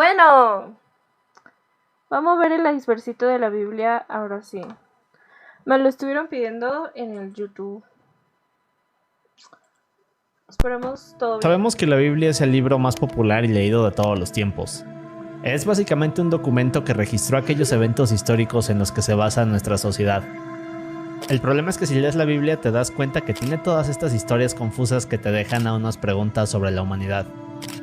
Bueno, vamos a ver el icebergcito de la Biblia ahora sí. Me lo estuvieron pidiendo en el YouTube. Esperemos todo bien. Sabemos que la Biblia es el libro más popular y leído de todos los tiempos. Es básicamente un documento que registró aquellos eventos históricos en los que se basa nuestra sociedad. El problema es que si lees la Biblia te das cuenta que tiene todas estas historias confusas que te dejan a unas preguntas sobre la humanidad.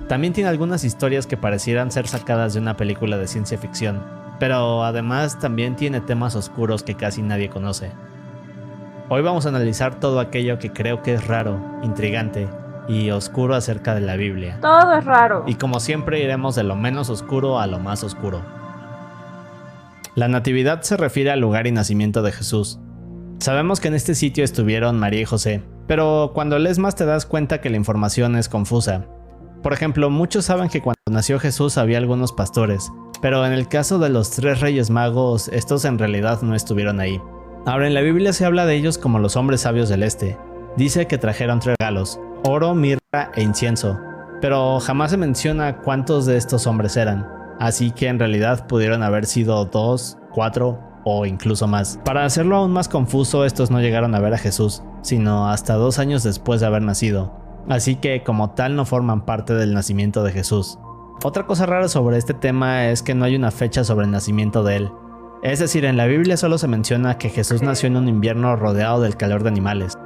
También tiene algunas historias que parecieran ser sacadas de una película de ciencia ficción, pero además también tiene temas oscuros que casi nadie conoce. Hoy vamos a analizar todo aquello que creo que es raro, intrigante y oscuro acerca de la Biblia. Todo es raro. Y como siempre iremos de lo menos oscuro a lo más oscuro. La natividad se refiere al lugar y nacimiento de Jesús. Sabemos que en este sitio estuvieron María y José, pero cuando lees más te das cuenta que la información es confusa. Por ejemplo, muchos saben que cuando nació Jesús había algunos pastores, pero en el caso de los 3 reyes magos, estos en realidad no estuvieron ahí. Ahora en la Biblia se habla de ellos como los hombres sabios del este. Dice que trajeron 3 regalos, oro, mirra e incienso, pero jamás se menciona cuántos de estos hombres eran, así que en realidad pudieron haber sido 2, 4 o incluso más. Para hacerlo aún más confuso, estos no llegaron a ver a Jesús, sino hasta 2 años después de haber nacido, así que como tal no forman parte del nacimiento de Jesús. Otra cosa rara sobre este tema es que no hay una fecha sobre el nacimiento de él. Es decir, en la Biblia solo se menciona que Jesús nació en un invierno rodeado del calor de animales,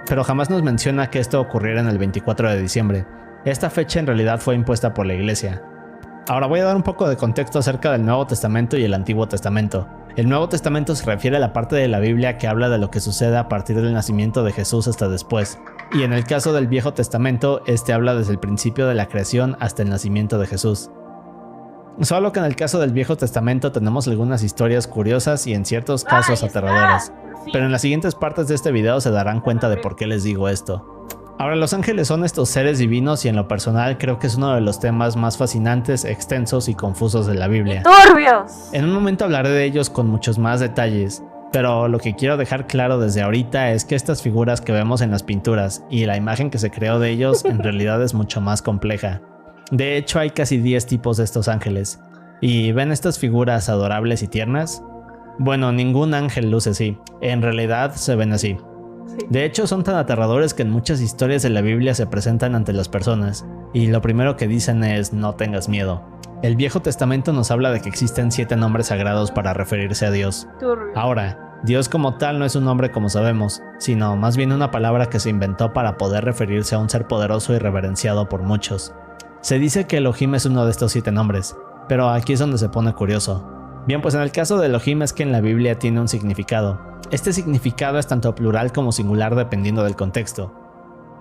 pero jamás nos menciona que esto ocurriera en el 24 de diciembre. Esta fecha en realidad fue impuesta por la iglesia. Ahora voy a dar un poco de contexto acerca del Nuevo Testamento y el Antiguo Testamento. El Nuevo Testamento se refiere a la parte de la Biblia que habla de lo que sucede a partir del nacimiento de Jesús hasta después. Y en el caso del Viejo Testamento, este habla desde el principio de la creación hasta el nacimiento de Jesús. Solo que en el caso del Viejo Testamento tenemos algunas historias curiosas y en ciertos casos aterradoras. Pero en las siguientes partes de este video se darán cuenta de por qué les digo esto. Ahora, los ángeles son estos seres divinos y en lo personal creo que es uno de los temas más fascinantes, extensos y confusos de la Biblia. ¡Turbios! En un momento hablaré de ellos con muchos más detalles, pero lo que quiero dejar claro desde ahorita es que estas figuras que vemos en las pinturas y la imagen que se creó de ellos en realidad es mucho más compleja. De hecho, hay casi 10 tipos de estos ángeles. ¿Y ven estas figuras adorables y tiernas? Bueno, ningún ángel luce así. En realidad se ven así. De hecho, son tan aterradores que en muchas historias de la Biblia se presentan ante las personas, y lo primero que dicen es no tengas miedo. El Viejo Testamento nos habla de que existen 7 nombres sagrados para referirse a Dios. Ahora, Dios como tal no es un nombre como sabemos, sino más bien una palabra que se inventó para poder referirse a un ser poderoso y reverenciado por muchos. Se dice que Elohim es uno de estos 7 nombres, pero aquí es donde se pone curioso. Bien, pues en el caso de Elohim es que en la Biblia tiene un significado. Este significado es tanto plural como singular dependiendo del contexto.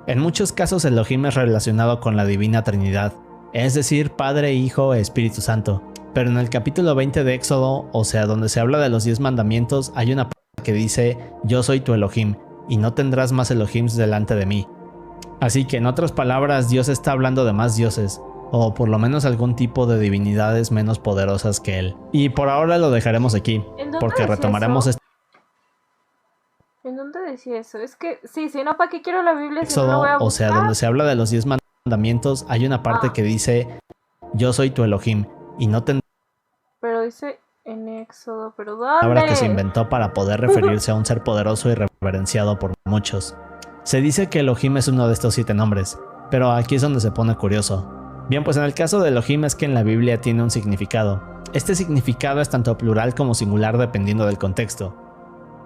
En muchos casos Elohim es relacionado con la Divina Trinidad, es decir, Padre, Hijo e Espíritu Santo. Pero en el capítulo 20 de Éxodo, o sea, donde se habla de los 10 mandamientos, hay una parte que dice, yo soy tu Elohim, y no tendrás más Elohims delante de mí. Así que en otras palabras, Dios está hablando de más dioses, o por lo menos algún tipo de divinidades menos poderosas que él. Y por ahora lo dejaremos aquí, porque retomaremos esto. ¿En dónde decía eso? Es que, sí, si no, ¿para qué quiero la Biblia si no Éxodo, la voy a buscar? o sea, donde se habla de los 10 mandamientos, hay una parte que dice, yo soy tu Elohim, y no tendrás. Pero dice en Éxodo, ¿pero dónde? Palabra que se inventó para poder referirse a un ser poderoso y reverenciado por muchos. Se dice que Elohim es uno de estos 7 nombres, pero aquí es donde se pone curioso. Bien, pues en el caso de Elohim es que en la Biblia tiene un significado. Este significado es tanto plural como singular dependiendo del contexto.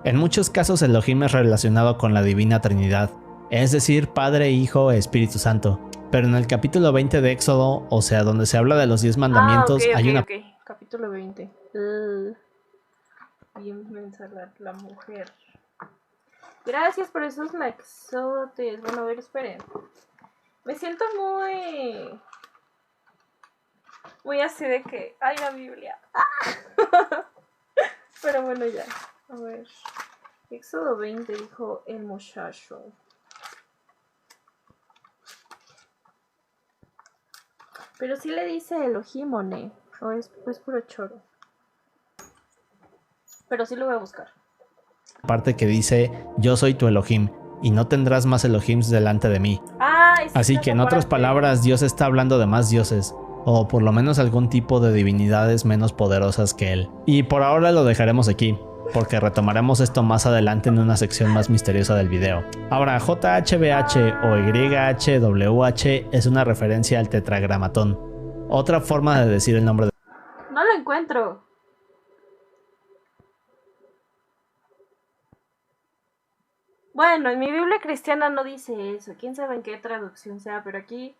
En muchos casos Elohim es relacionado con la Divina Trinidad, es decir, Padre, Hijo e Espíritu Santo. Pero en el capítulo 20 de Éxodo, o sea, donde se habla de los 10 mandamientos, hay una... Capítulo 20. Bien mensa la mujer. Gracias por esos likesotes. Bueno, a ver, esperen. Me siento muy así de que hay la Biblia. Pero bueno, ya. A ver. Éxodo 20 dijo el muchacho. Pero sí le dice Elohim o no. O es puro choro. Pero sí lo voy a buscar. Parte que dice, yo soy tu Elohim, y no tendrás más Elohims delante de mí. Así que en otras palabras, Dios está hablando de más dioses, o por lo menos algún tipo de divinidades menos poderosas que él. Y por ahora lo dejaremos aquí, porque retomaremos esto más adelante en una sección más misteriosa del video. Ahora, JHBH o YHWH es una referencia al tetragramatón, otra forma de decir el nombre de... No lo encuentro. Bueno, en mi Biblia cristiana no dice eso. Quién sabe en qué traducción sea, pero aquí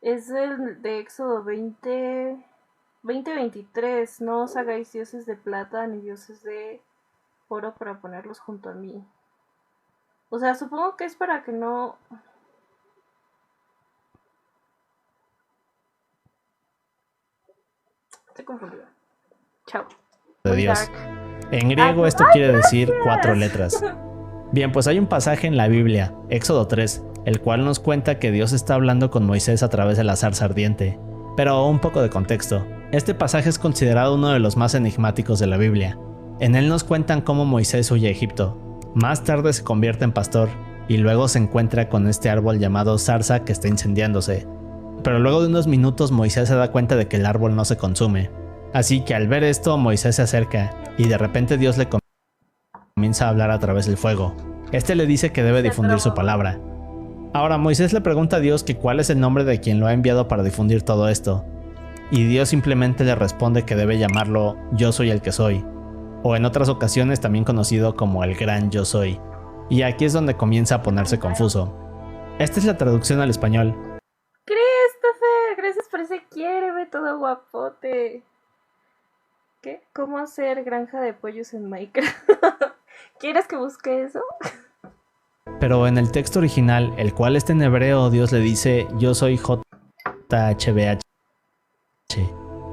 es el de Éxodo 20:23. No os hagáis dioses de plata ni dioses de oro para ponerlos junto a mí. O sea, supongo que es para que no... Estoy confundida. Chao. de Muy Dios. dark. En griego esto quiere decir 4 letras. Bien, pues hay un pasaje en la Biblia, Éxodo 3, el cual nos cuenta que Dios está hablando con Moisés a través de la zarza ardiente. Pero un poco de contexto. Este pasaje es considerado uno de los más enigmáticos de la Biblia. En él nos cuentan cómo Moisés huye a Egipto. Más tarde se convierte en pastor y luego se encuentra con este árbol llamado zarza que está incendiándose. Pero luego de unos minutos Moisés se da cuenta de que el árbol no se consume. Así que al ver esto Moisés se acerca y de repente Dios le comienza a hablar a través del fuego. Este le dice que debe difundir su palabra. Ahora Moisés le pregunta a Dios que cuál es el nombre de quien lo ha enviado para difundir todo esto. Y Dios simplemente le responde que debe llamarlo Yo soy el que soy, o en otras ocasiones también conocido como el gran Yo soy. Y aquí es donde comienza a ponerse confuso. Esta es la traducción al español. Christopher, gracias por ese quiéreme todo guapote. ¿Qué? ¿Cómo hacer granja de pollos en Minecraft? ¿Quieres que busque eso? Pero en el texto original, el cual está en hebreo, Dios le dice Yo soy JHBH.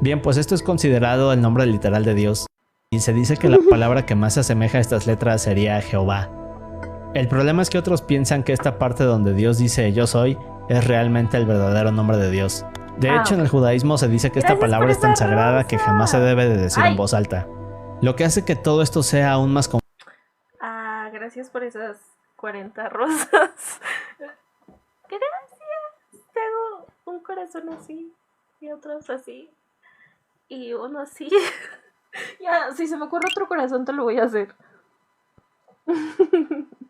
Bien, pues esto es considerado el nombre literal de Dios, y se dice que la palabra que más se asemeja a estas letras sería Jehová. El problema es que otros piensan que esta parte donde Dios dice Yo soy es realmente el verdadero nombre de Dios. De hecho, en el judaísmo se dice que esta palabra es tan sagrada que jamás se debe de decir en voz alta, lo que hace que todo esto sea aún más complejo. Gracias por esas 40 rosas. Gracias. Te hago un corazón así y otros así y uno así. Ya, si se me ocurre otro corazón te lo voy a hacer.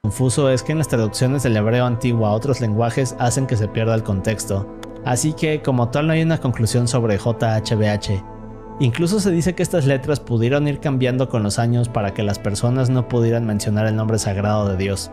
Confuso es que en las traducciones del hebreo antiguo a otros lenguajes hacen que se pierda el contexto. Así que como tal no hay una conclusión sobre JHBH. Incluso se dice que estas letras pudieron ir cambiando con los años para que las personas no pudieran mencionar el nombre sagrado de Dios.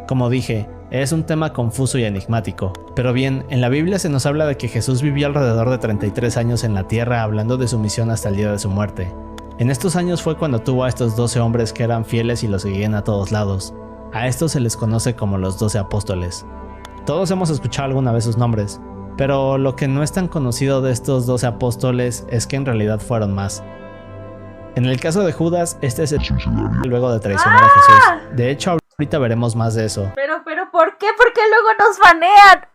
Como dije, es un tema confuso y enigmático. Pero bien, en la Biblia se nos habla de que Jesús vivió alrededor de 33 años en la tierra hablando de su misión hasta el día de su muerte. En estos años fue cuando tuvo a estos 12 hombres que eran fieles y lo seguían a todos lados. A estos se les conoce como los 12 apóstoles. Todos hemos escuchado alguna vez sus nombres, pero lo que no es tan conocido de estos 12 apóstoles es que en realidad fueron más. En el caso de Judas, este se suicidó luego de traicionar a Jesús. De hecho, ahorita veremos más de eso. Pero, ¿por qué? ¿Por qué luego nos banean?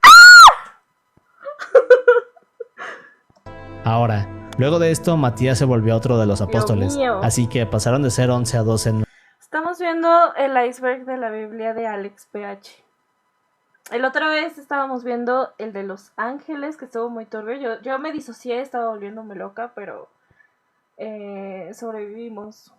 Ahora, luego de esto, Matías se volvió otro de los apóstoles, así que pasaron de ser 11 a 12. Estamos viendo el iceberg de la Biblia de Alex PH. El otra vez estábamos viendo el de los ángeles, que estuvo muy turbio. Yo me disocié, estaba volviéndome loca, pero sobrevivimos.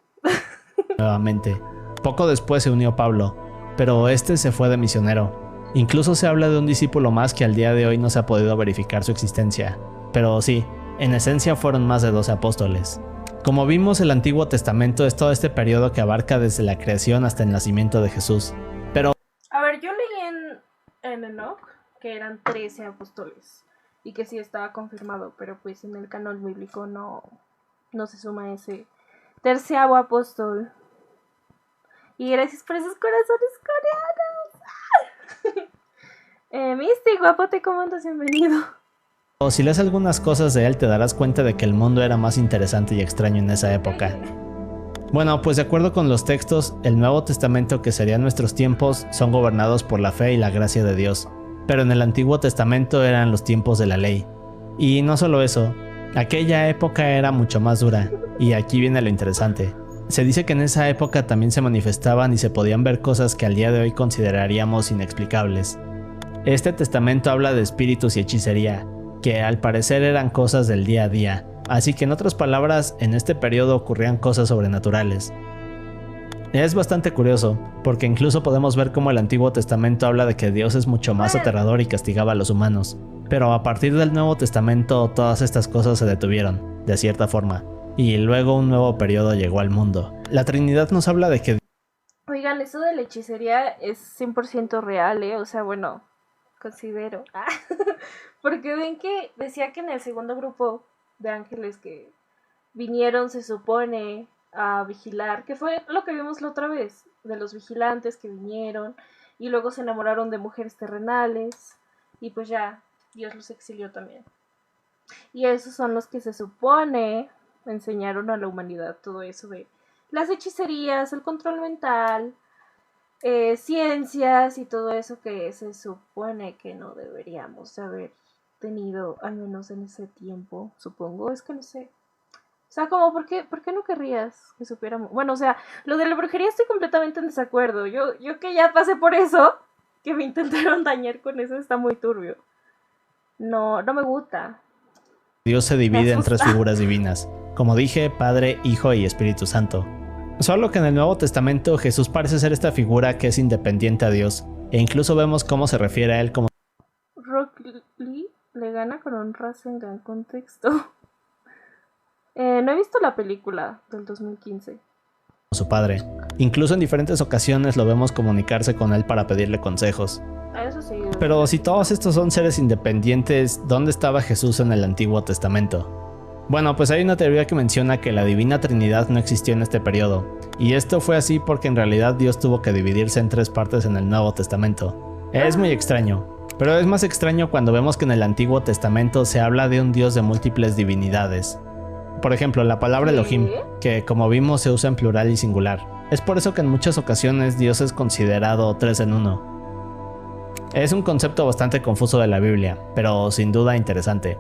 Nuevamente. Poco después se unió Pablo, pero este se fue de misionero. Incluso se habla de un discípulo más que al día de hoy no se ha podido verificar su existencia. Pero sí, en esencia fueron más de 12 apóstoles. Como vimos, el Antiguo Testamento es todo este periodo que abarca desde la creación hasta el nacimiento de Jesús. Pero... A ver, yo leí en Enoch que eran 13 apóstoles y que sí estaba confirmado, pero pues en el canon bíblico no se suma ese 13º apóstol. Y gracias por esos corazones coreanos. Misty, guapote, ¿cómo andas? Bienvenido. O si lees algunas cosas de él te darás cuenta de que el mundo era más interesante y extraño en esa época. Bueno, pues de acuerdo con los textos, el Nuevo Testamento, que serían nuestros tiempos, son gobernados por la fe y la gracia de Dios. Pero en el Antiguo Testamento eran los tiempos de la ley. Y no solo eso, aquella época era mucho más dura. Y aquí viene lo interesante. Se dice que en esa época también se manifestaban y se podían ver cosas que al día de hoy consideraríamos inexplicables. Este testamento habla de espíritus y hechicería, que al parecer eran cosas del día a día. Así que en otras palabras, en este periodo ocurrían cosas sobrenaturales. Es bastante curioso, porque incluso podemos ver cómo el Antiguo Testamento habla de que Dios es mucho más aterrador y castigaba a los humanos. Pero a partir del Nuevo Testamento todas estas cosas se detuvieron, de cierta forma, y luego un nuevo periodo llegó al mundo. La Trinidad nos habla de que... Oigan, eso de la hechicería es 100% real, ¿eh? O sea, bueno, considero. Porque ven que decía que en el segundo grupo de ángeles que vinieron, se supone, a vigilar, que fue lo que vimos la otra vez, de los vigilantes que vinieron y luego se enamoraron de mujeres terrenales y pues ya Dios los exilió también. Y esos son los que se supone enseñaron a la humanidad todo eso de las hechicerías, el control mental, ciencias y todo eso que se supone que no deberíamos haber tenido, al menos en ese tiempo, supongo. Es que no sé. O sea, como, por qué no querrías que supiéramos? Bueno, o sea, lo de la brujería estoy completamente en desacuerdo. Yo que ya pasé por eso, que me intentaron dañar con eso, está muy turbio. No me gusta. Dios se divide en tres figuras divinas, como dije, Padre, Hijo y Espíritu Santo. Solo que en el Nuevo Testamento Jesús parece ser esta figura que es independiente a Dios, e incluso vemos cómo se refiere a él como... Rock Lee le gana con un Rasengan contexto. No he visto la película del 2015. su padre. Incluso en diferentes ocasiones lo vemos comunicarse con él para pedirle consejos. Eso sí. Pero si todos estos son seres independientes, ¿dónde estaba Jesús en el Antiguo Testamento? Bueno, pues hay una teoría que menciona que la Divina Trinidad no existió en este periodo, y esto fue así porque en realidad Dios tuvo que dividirse en tres partes en el Nuevo Testamento. Es muy extraño, pero es más extraño cuando vemos que en el Antiguo Testamento se habla de un Dios de múltiples divinidades. Por ejemplo, la palabra Elohim, que como vimos se usa en plural y singular. Es por eso que en muchas ocasiones Dios es considerado tres en uno. Es un concepto bastante confuso de la Biblia, pero sin duda interesante.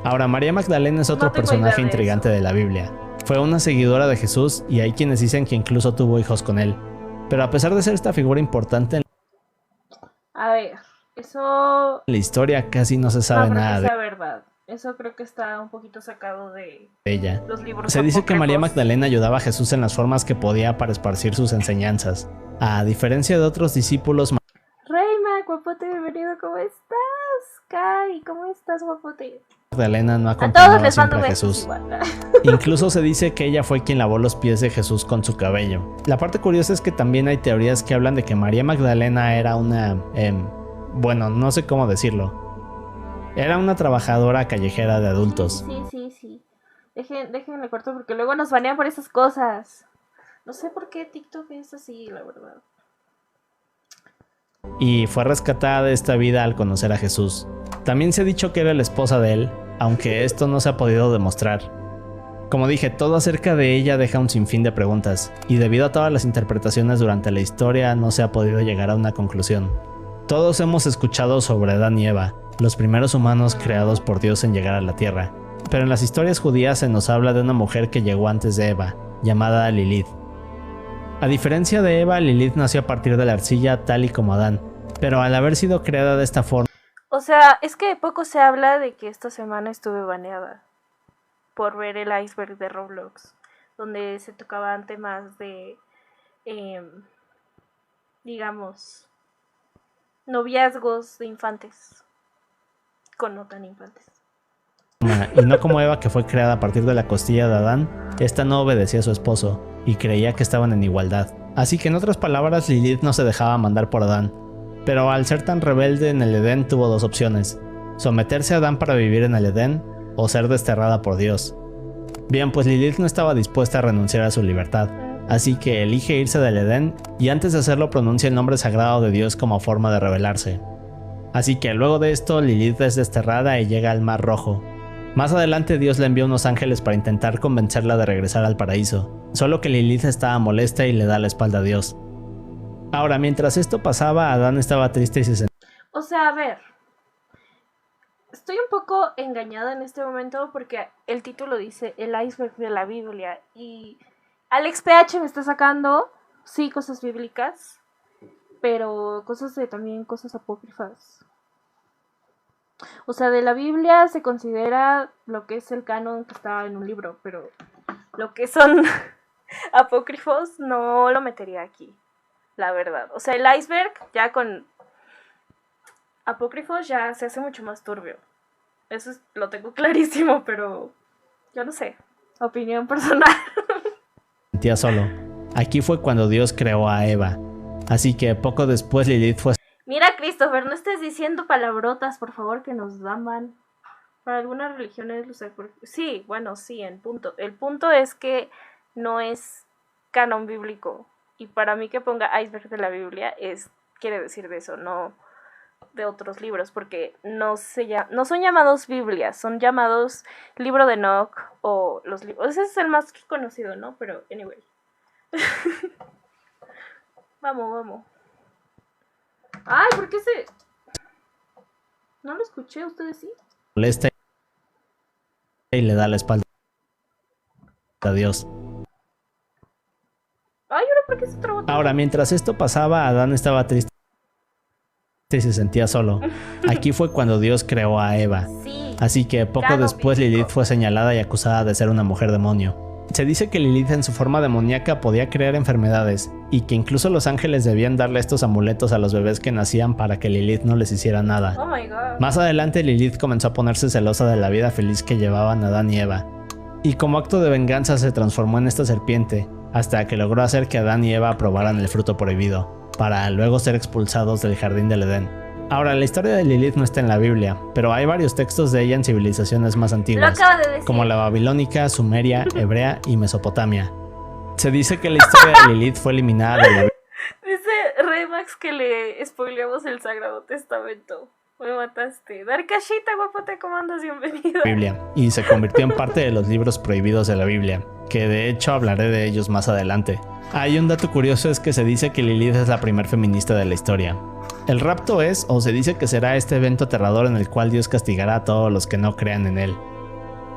Ahora, María Magdalena es otro personaje intrigante de la Biblia. Fue una seguidora de Jesús y hay quienes dicen que incluso tuvo hijos con él. Pero a pesar de ser esta figura importante en eso... la historia, casi no se sabe nada de verdad. Eso creo que está un poquito sacado de ella. Los libros se dice apócrifos. Que María Magdalena ayudaba a Jesús en las formas que podía para esparcir sus enseñanzas. A diferencia de otros discípulos, Reyma, guapote, bienvenido, ¿cómo estás? Kai, ¿cómo estás, guapote? Magdalena no acompañaba siempre a Jesús. Incluso se dice que ella fue quien lavó los pies de Jesús con su cabello. La parte curiosa es que también hay teorías que hablan de que María Magdalena era una... bueno, no sé cómo decirlo. Era una trabajadora callejera de adultos. Sí. Déjenme corto porque luego nos banean por esas cosas. No sé por qué TikTok es así, la verdad. Y fue rescatada de esta vida al conocer a Jesús. También se ha dicho que era la esposa de él, aunque esto no se ha podido demostrar. Como dije, todo acerca de ella deja un sinfín de preguntas, y debido a todas las interpretaciones durante la historia no se ha podido llegar a una conclusión. Todos hemos escuchado sobre Adán y Eva, los primeros humanos creados por Dios en llegar a la tierra, pero en las historias judías se nos habla de una mujer que llegó antes de Eva, llamada Lilith. A diferencia de Eva, Lilith nació a partir de la arcilla tal y como Adán, pero al haber sido creada de esta forma... O sea, es que poco se habla de que esta semana estuve baneada por ver el iceberg de Roblox, donde se tocaban temas de, digamos, noviazgos de infantes, con no tan infantes. Y no como Eva, que fue creada a partir de la costilla de Adán, esta no obedecía a su esposo y creía que estaban en igualdad. Así que en otras palabras, Lilith no se dejaba mandar por Adán. Pero al ser tan rebelde en el Edén tuvo dos opciones: someterse a Adán para vivir en el Edén o ser desterrada por Dios. Bien, pues Lilith no estaba dispuesta a renunciar a su libertad, así que elige irse del Edén y antes de hacerlo pronuncia el nombre sagrado de Dios como forma de rebelarse. Así que luego de esto Lilith es desterrada y llega al Mar Rojo. Más adelante Dios le envía unos ángeles para intentar convencerla de regresar al paraíso, solo que Lilith estaba molesta y le da la espalda a Dios. Ahora, mientras esto pasaba, Adán estaba triste y se sentía... O sea, a ver, estoy un poco engañada en este momento porque el título dice el iceberg de la Biblia y Alex PH me está sacando, sí, cosas bíblicas, pero cosas de también cosas apócrifas. O sea, de la Biblia se considera lo que es el canon que está en un libro, pero lo que son apócrifos no lo metería aquí, la verdad. O sea, el iceberg ya con apócrifos ya se hace mucho más turbio. Eso lo tengo clarísimo, pero yo no sé. Opinión personal. Sentía solo. Aquí fue cuando Dios creó a Eva. Así que poco después Lilith fue Mira, Christopher, no estés diciendo palabrotas, por favor, que nos daman. Para algunas religiones, sí, bueno, sí, en punto. El punto es que no es canon bíblico. Y para mí que ponga iceberg de la Biblia quiere decir de eso, no de otros libros, porque no son llamados Biblias, son llamados libro de Enoch o los libros. Ese es el más conocido, ¿no? Pero, anyway. Vamos. Ay, ¿por qué se...? No lo escuché, ¿ustedes sí? molesta y le da la espalda a Dios. Ay, ¿ahora por qué se trabó todo? Ahora, mientras esto pasaba, Adán estaba triste y se sentía solo. Aquí fue cuando Dios creó a Eva. Sí. Así que poco Canon después bíblico. Lilith fue señalada y acusada de ser una mujer demonio. Se dice que Lilith en su forma demoníaca podía crear enfermedades y que incluso los ángeles debían darle estos amuletos a los bebés que nacían para que Lilith no les hiciera nada. Oh my god. Más adelante Lilith comenzó a ponerse celosa de la vida feliz que llevaban Adán y Eva. Y como acto de venganza se transformó en esta serpiente, hasta que logró hacer que Adán y Eva probaran el fruto prohibido, para luego ser expulsados del jardín del Edén. Ahora, la historia de Lilith no está en la Biblia, pero hay varios textos de ella en civilizaciones más Lo antiguas, acaba de decir. como la babilónica, sumeria, hebrea y Mesopotamia. Se dice que la historia de Lilith fue eliminada de la Dice Remax que le spoileamos el Sagrado Testamento. Me mataste. Darkashita, guapote, ¿cómo andas? Bienvenida. Biblia, y se convirtió en parte de los libros prohibidos de la Biblia, que de hecho hablaré de ellos más adelante. Hay un dato curioso, es que se dice que Lilith es la primer feminista de la historia. El rapto es, o se dice que será este evento aterrador en el cual Dios castigará a todos los que no crean en él.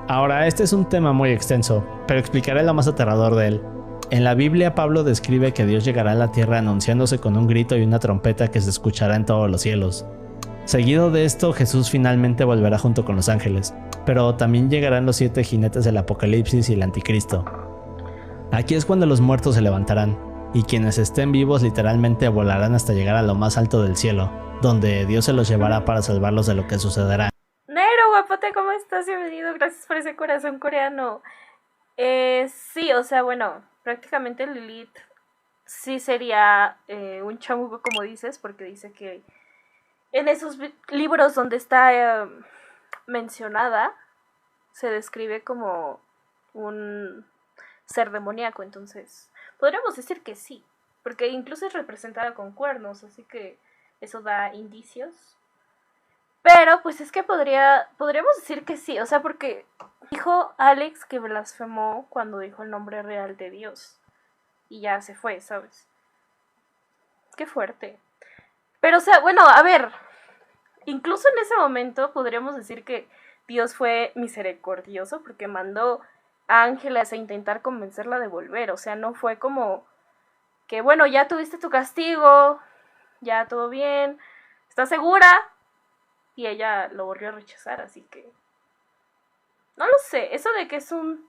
Ahora, este es un tema muy extenso, pero explicaré lo más aterrador de él. En la Biblia, Pablo describe que Dios llegará a la tierra anunciándose con un grito y una trompeta que se escuchará en todos los cielos. Seguido de esto, Jesús finalmente volverá junto con los ángeles, pero también llegarán los 7 jinetes del Apocalipsis y el Anticristo. Aquí es cuando los muertos se levantarán, y quienes estén vivos literalmente volarán hasta llegar a lo más alto del cielo, donde Dios se los llevará para salvarlos de lo que sucederá. Nero, guapote, ¿cómo estás? Bienvenido, gracias por ese corazón coreano. Sí, o sea, bueno, prácticamente Lilith sí sería un chamuco, como dices, porque dice que en esos libros donde está mencionada, se describe como un ser demoníaco, entonces podríamos decir que sí, porque incluso es representada con cuernos, así que eso da indicios. Pero pues es que podríamos decir que sí, o sea, porque dijo Alex que blasfemó cuando dijo el nombre real de Dios y ya se fue, ¿sabes? Qué fuerte. Pero o sea, bueno, a ver, incluso en ese momento podríamos decir que Dios fue misericordioso porque mandó ángeles a intentar convencerla de volver, o sea, no fue como que, bueno, ya tuviste tu castigo, ya todo bien, ¿estás segura? Y ella lo volvió a rechazar, así que no lo sé, eso de que es un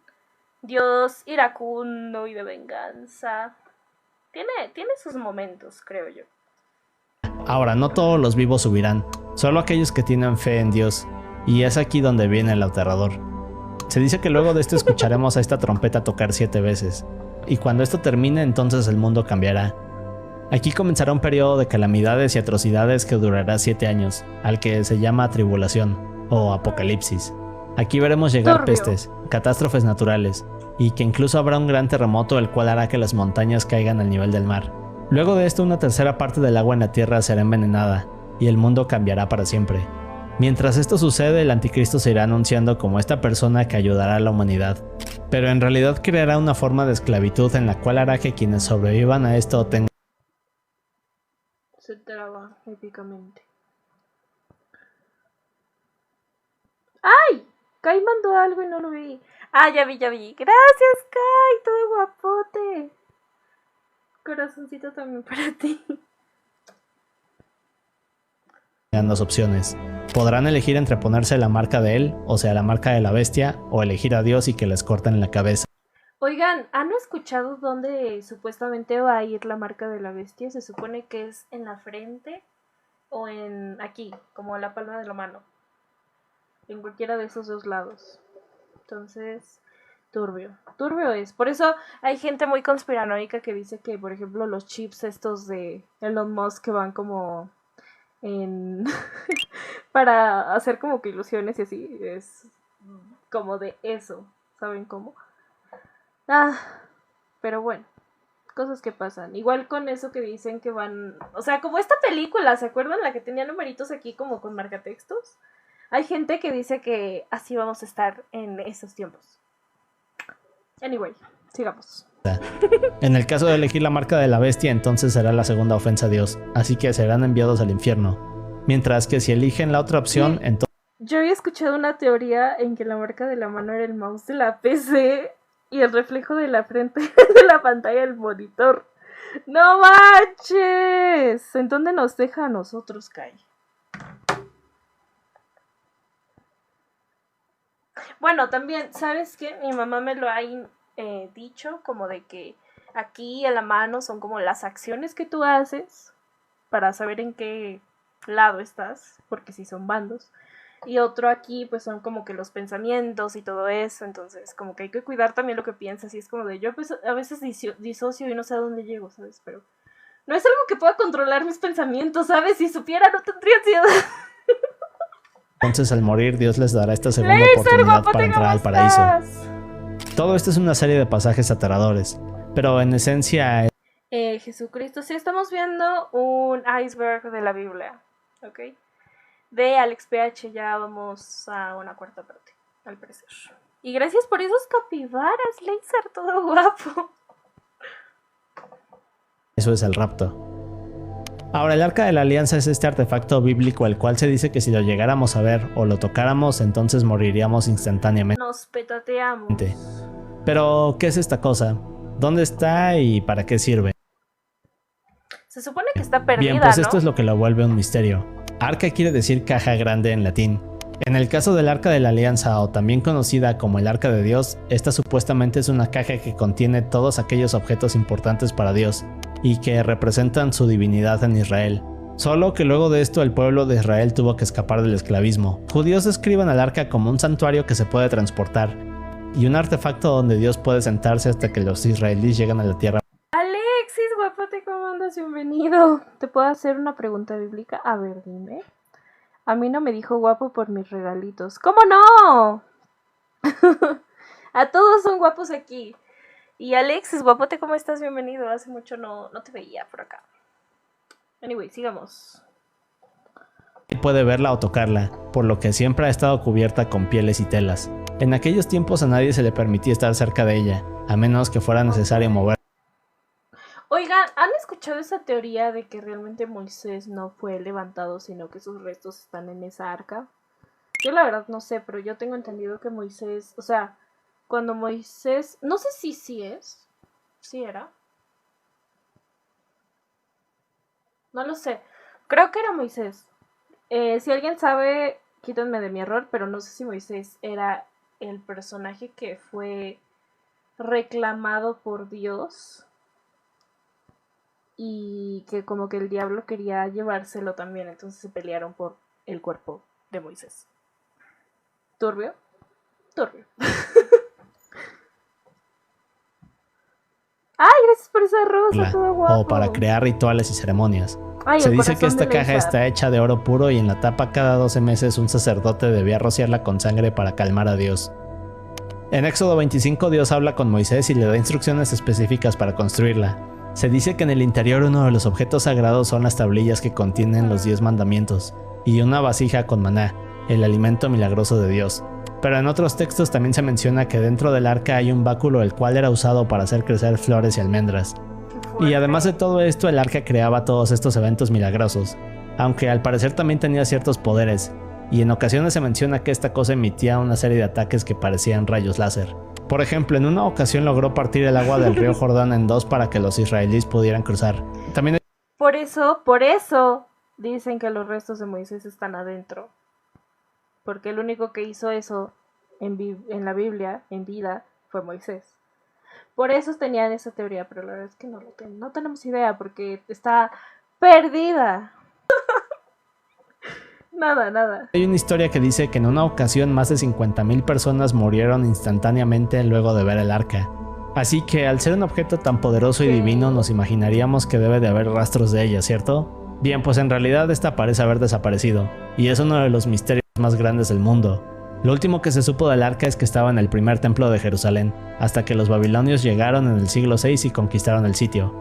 Dios iracundo y de venganza tiene sus momentos, creo yo. Ahora, no todos los vivos subirán, solo aquellos que tienen fe en Dios, y es aquí donde viene el aterrador. Se dice que luego de esto escucharemos a esta trompeta tocar 7 veces, y cuando esto termine entonces el mundo cambiará. Aquí comenzará un periodo de calamidades y atrocidades que durará 7 años, al que se llama tribulación, o apocalipsis. Aquí veremos llegar Turbio. pestes, catástrofes naturales, y que incluso habrá un gran terremoto el cual hará que las montañas caigan al nivel del mar. Luego de esto, una tercera parte del agua en la tierra será envenenada, y el mundo cambiará para siempre. Mientras esto sucede, el anticristo se irá anunciando como esta persona que ayudará a la humanidad, pero en realidad creará una forma de esclavitud en la cual hará que quienes sobrevivan a esto tengan... Se traba épicamente. ¡Ay! Kai mandó algo y no lo vi. Ah, ya vi. Gracias, Kai, todo guapote. Corazoncito también para ti. Dos opciones. Podrán elegir entre ponerse la marca de él, o sea, la marca de la bestia, o elegir a Dios y que les corten la cabeza. Oigan, ¿han escuchado dónde supuestamente va a ir la marca de la bestia? Se supone que es en la frente o en aquí, como la palma de la mano. En cualquiera de esos dos lados. Entonces, turbio. Turbio es. Por eso hay gente muy conspiranoica que dice que, por ejemplo, los chips estos de Elon Musk que van como en... para hacer como que ilusiones y así, es como de eso. ¿Saben cómo? Pero bueno, cosas que pasan. Igual con eso que dicen que van... O sea, como esta película, ¿se acuerdan? La que tenía numeritos aquí como con marcatextos. Hay gente que dice que así vamos a estar en esos tiempos. Anyway, sigamos. En el caso de elegir la marca de la bestia, entonces será la segunda ofensa a Dios, así que serán enviados al infierno. Mientras que si eligen la otra opción, Sí. entonces... Yo había escuchado una teoría en que la marca de la mano era el mouse de la PC y el reflejo de la frente de la pantalla del monitor. ¡No manches! ¿En dónde nos deja a nosotros, Kai? Bueno, también, ¿sabes qué? Mi mamá me lo ha dicho, como de que aquí en la mano son como las acciones que tú haces para saber en qué lado estás, porque si son bandos. Y otro aquí, pues son como que los pensamientos y todo eso, entonces como que hay que cuidar también lo que piensas, y es como de yo pues a veces disocio y no sé a dónde llego, ¿sabes? Pero no es algo que pueda controlar mis pensamientos, ¿sabes? Si supiera no tendría ansiedad. Entonces al morir Dios les dará esta segunda oportunidad para entrar al paraíso. Todo esto es una serie de pasajes aterradores, pero en esencia... Jesucristo, sí estamos viendo un iceberg de la Biblia, ¿ok? De Alex PH, ya vamos a una cuarta parte, al parecer. Y gracias por esos capibaras, Laser, todo guapo. Eso es el rapto. Ahora, el Arca de la Alianza es este artefacto bíblico el cual se dice que si lo llegáramos a ver o lo tocáramos, entonces moriríamos instantáneamente. Nos petateamos. Pero, ¿qué es esta cosa? ¿Dónde está y para qué sirve? Se supone que está perdida, Bien, pues ¿no? esto es lo que lo vuelve un misterio. Arca quiere decir caja grande en latín. En el caso del Arca de la Alianza, o también conocida como el Arca de Dios, esta supuestamente es una caja que contiene todos aquellos objetos importantes para Dios y que representan su divinidad en Israel. Solo que luego de esto el pueblo de Israel tuvo que escapar del esclavismo. Judíos describen al arca como un santuario que se puede transportar y un artefacto donde Dios puede sentarse hasta que los israelíes llegan a la tierra. Alexis, guapote, ¿cómo andas? Bienvenido. ¿Te puedo hacer una pregunta bíblica? A ver, dime. A mí no me dijo guapo por mis regalitos. ¿Cómo no? A todos son guapos aquí. Y Alexis, guapote, ¿cómo estás? Bienvenido. Hace mucho no te veía por acá. Anyway, sigamos. Puede verla o tocarla, por lo que siempre ha estado cubierta con pieles y telas. En aquellos tiempos a nadie se le permitía estar cerca de ella, a menos que fuera necesario mover. Oigan, ¿han escuchado esa teoría de que realmente Moisés no fue levantado, sino que sus restos están en esa arca? Yo la verdad no sé, pero yo tengo entendido que Moisés, o sea, cuando Moisés, no sé si sí es, sí era. No lo sé, creo que era Moisés. Si alguien sabe, quítenme de mi error, pero no sé si Moisés era el personaje que fue reclamado por Dios y que como que el diablo quería llevárselo también, entonces se pelearon por el cuerpo de Moisés. ¿Turbio? Turbio. ¡Ay, gracias por esa rosa, todo guapo! O para crear rituales y ceremonias. Ay, Se el dice que corazón esta de caja Lisa. está hecha de oro puro y en la tapa cada 12 meses un sacerdote debía rociarla con sangre para calmar a Dios. En Éxodo 25 Dios habla con Moisés y le da instrucciones específicas para construirla. Se dice que en el interior uno de los objetos sagrados son las tablillas que contienen los 10 mandamientos y una vasija con maná, el alimento milagroso de Dios. Pero en otros textos también se menciona que dentro del arca hay un báculo el cual era usado para hacer crecer flores y almendras. Y además de todo esto, el arca creaba todos estos eventos milagrosos, aunque al parecer también tenía ciertos poderes, y en ocasiones se menciona que esta cosa emitía una serie de ataques que parecían rayos láser. Por ejemplo, en una ocasión logró partir el agua del río Jordán en dos para que los israelíes pudieran cruzar. También Por eso, dicen que los restos de Moisés están adentro porque el único que hizo eso en la Biblia, en vida, fue Moisés. Por eso tenían esa teoría, pero la verdad es que no tenemos idea, porque está perdida. Nada. Hay una historia que dice que en una ocasión más de 50,000 personas murieron instantáneamente luego de ver el arca. Así que al ser un objeto tan poderoso y divino, nos imaginaríamos que debe de haber rastros de ella, ¿cierto? Bien, pues en realidad esta parece haber desaparecido, y es uno de los misterios más grandes del mundo. Lo último que se supo del arca es que estaba en el primer templo de Jerusalén, hasta que los babilonios llegaron en el siglo VI y conquistaron el sitio.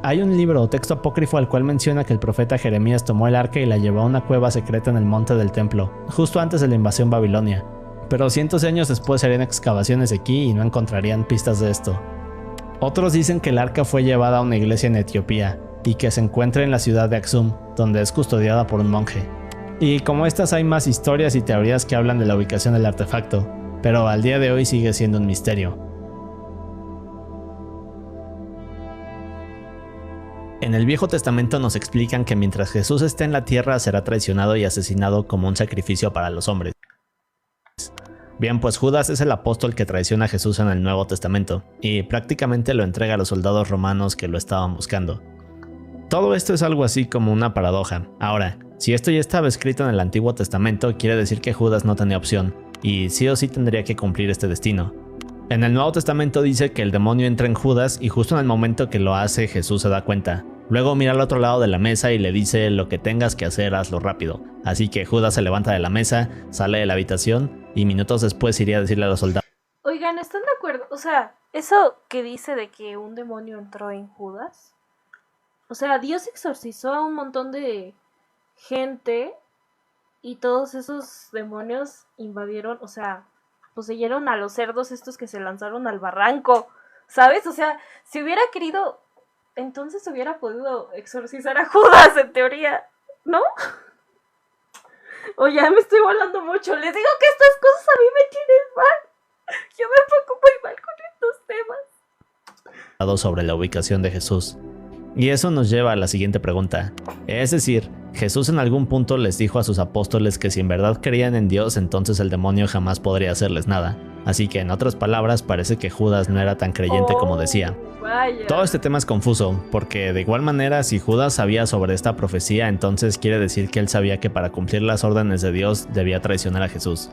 Hay un libro o texto apócrifo al cual menciona que el profeta Jeremías tomó el arca y la llevó a una cueva secreta en el monte del templo, justo antes de la invasión babilonia. Pero cientos de años después se harían excavaciones aquí y no encontrarían pistas de esto. Otros dicen que el arca fue llevada a una iglesia en Etiopía y que se encuentra en la ciudad de Aksum, donde es custodiada por un monje. Y como estas hay más historias y teorías que hablan de la ubicación del artefacto, pero al día de hoy sigue siendo un misterio. En el Viejo Testamento nos explican que mientras Jesús esté en la tierra será traicionado y asesinado como un sacrificio para los hombres. Bien, pues Judas es el apóstol que traiciona a Jesús en el Nuevo Testamento, y prácticamente lo entrega a los soldados romanos que lo estaban buscando. Todo esto es algo así como una paradoja. Ahora, si esto ya estaba escrito en el Antiguo Testamento, quiere decir que Judas no tenía opción, y sí o sí tendría que cumplir este destino. En el Nuevo Testamento dice que el demonio entra en Judas y justo en el momento que lo hace Jesús se da cuenta. Luego mira al otro lado de la mesa y le dice: lo que tengas que hacer, hazlo rápido. Así que Judas se levanta de la mesa, sale de la habitación y minutos después iría a decirle a los soldados: Oigan, ¿están de acuerdo? O sea, eso que dice de que un demonio entró en Judas. O sea, Dios exorcizó a un montón de gente y todos esos demonios invadieron, o sea, poseyeron a los cerdos estos que se lanzaron al barranco, ¿sabes? O sea, si hubiera querido, entonces hubiera podido exorcizar a Judas, en teoría, ¿no? O ya me estoy volando mucho. Les digo que estas cosas a mí me tienen mal. Yo me pongo muy mal con estos temas. Sobre la ubicación de Jesús. Y eso nos lleva a la siguiente pregunta. Es decir, Jesús en algún punto les dijo a sus apóstoles que si en verdad creían en Dios, entonces el demonio jamás podría hacerles nada. Así que en otras palabras, parece que Judas no era tan creyente como decía. Vaya. Todo este tema es confuso, porque de igual manera, si Judas sabía sobre esta profecía, entonces quiere decir que él sabía que para cumplir las órdenes de Dios debía traicionar a Jesús.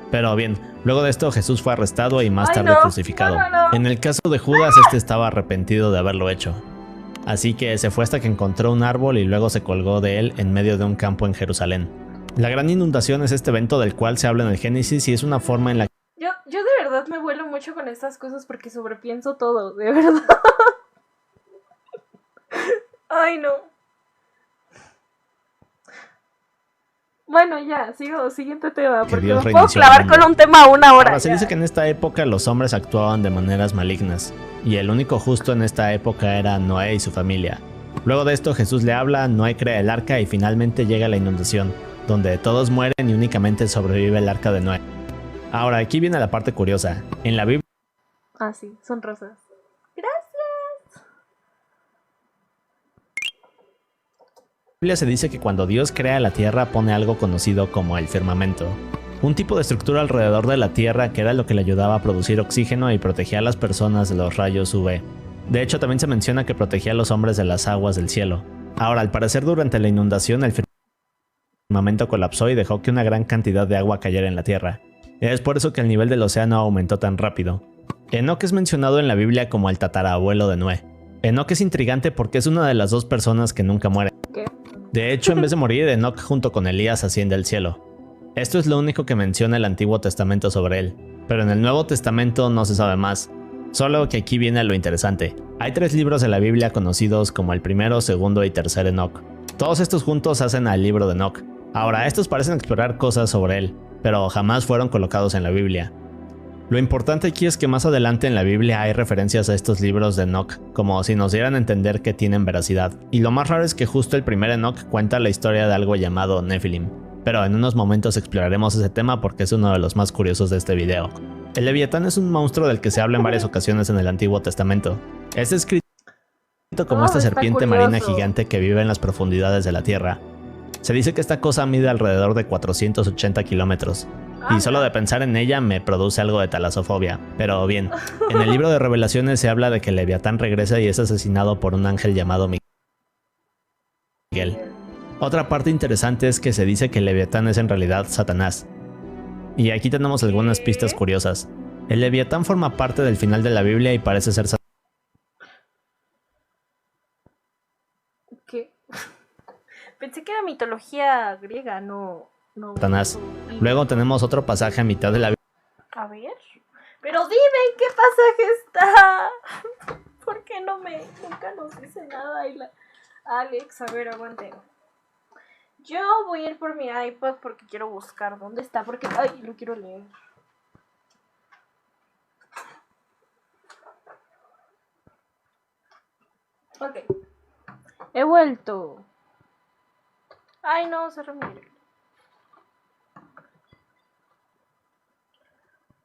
Pero bien, luego de esto Jesús fue arrestado y más tarde crucificado. No. En el caso de Judas, este estaba arrepentido de haberlo hecho. Así que se fue hasta que encontró un árbol y luego se colgó de él en medio de un campo en Jerusalén. La gran inundación es este evento del cual se habla en el Génesis y es una forma en la que Yo de verdad me vuelo mucho con estas cosas porque sobrepienso todo, de verdad. Ay, no. Bueno, ya, siguiente tema, porque Dios me puedo reinició el clavar mundo. con un tema una hora. Ahora, se ya. dice que en esta época los hombres actuaban de maneras malignas, y el único justo en esta época era Noé y su familia. Luego de esto Jesús le habla, Noé crea el arca y finalmente llega la inundación, donde todos mueren y únicamente sobrevive el arca de Noé. Ahora, aquí viene la parte curiosa. En la Biblia Ah, sí, son rosas. Gracias. se dice que cuando Dios crea la tierra pone algo conocido como el firmamento. Un tipo de estructura alrededor de la tierra que era lo que le ayudaba a producir oxígeno y protegía a las personas de los rayos UV. De hecho, también se menciona que protegía a los hombres de las aguas del cielo. Ahora, al parecer durante la inundación el firmamento colapsó y dejó que una gran cantidad de agua cayera en la tierra. Es por eso que el nivel del océano aumentó tan rápido. Enoc es mencionado en la Biblia como el tatarabuelo de Noé. Enoc es intrigante porque es una de las dos personas que nunca muere. ¿Qué? De hecho, en vez de morir, Enoc junto con Elías asciende al cielo. Esto es lo único que menciona el Antiguo Testamento sobre él, pero en el Nuevo Testamento no se sabe más. Solo que aquí viene lo interesante. Hay 3 libros de la Biblia conocidos como el primero, segundo y tercer Enoc. Todos estos juntos hacen al libro de Enoc. Ahora, estos parecen explorar cosas sobre él, pero jamás fueron colocados en la Biblia. Lo importante aquí es que más adelante en la Biblia hay referencias a estos libros de Enoc, como si nos dieran a entender que tienen veracidad. Y lo más raro es que justo el primer Enoc cuenta la historia de algo llamado Nephilim. Pero en unos momentos exploraremos ese tema porque es uno de los más curiosos de este video. El Leviatán es un monstruo del que se habla en varias ocasiones en el Antiguo Testamento. Es descrito como esta serpiente marina gigante que vive en las profundidades de la tierra. Se dice que esta cosa mide alrededor de 480 kilómetros. Y solo de pensar en ella me produce algo de talasofobia. Pero bien, en el libro de Revelaciones se habla de que Leviatán regresa y es asesinado por un ángel llamado Miguel. Otra parte interesante es que se dice que Leviatán es en realidad Satanás. Y aquí tenemos algunas pistas curiosas. El Leviatán forma parte del final de la Biblia y parece ser ¿Qué? Pensé que era mitología griega, no Satanás. Luego tenemos otro pasaje a mitad de la Biblia. A ver. Pero dime en qué pasaje está. ¿Por qué nunca nos dice nada? Alex, a ver, aguante. Yo voy a ir por mi iPad porque quiero buscar dónde está. Porque, lo quiero leer. Ok. He vuelto. Ay, no, se remire.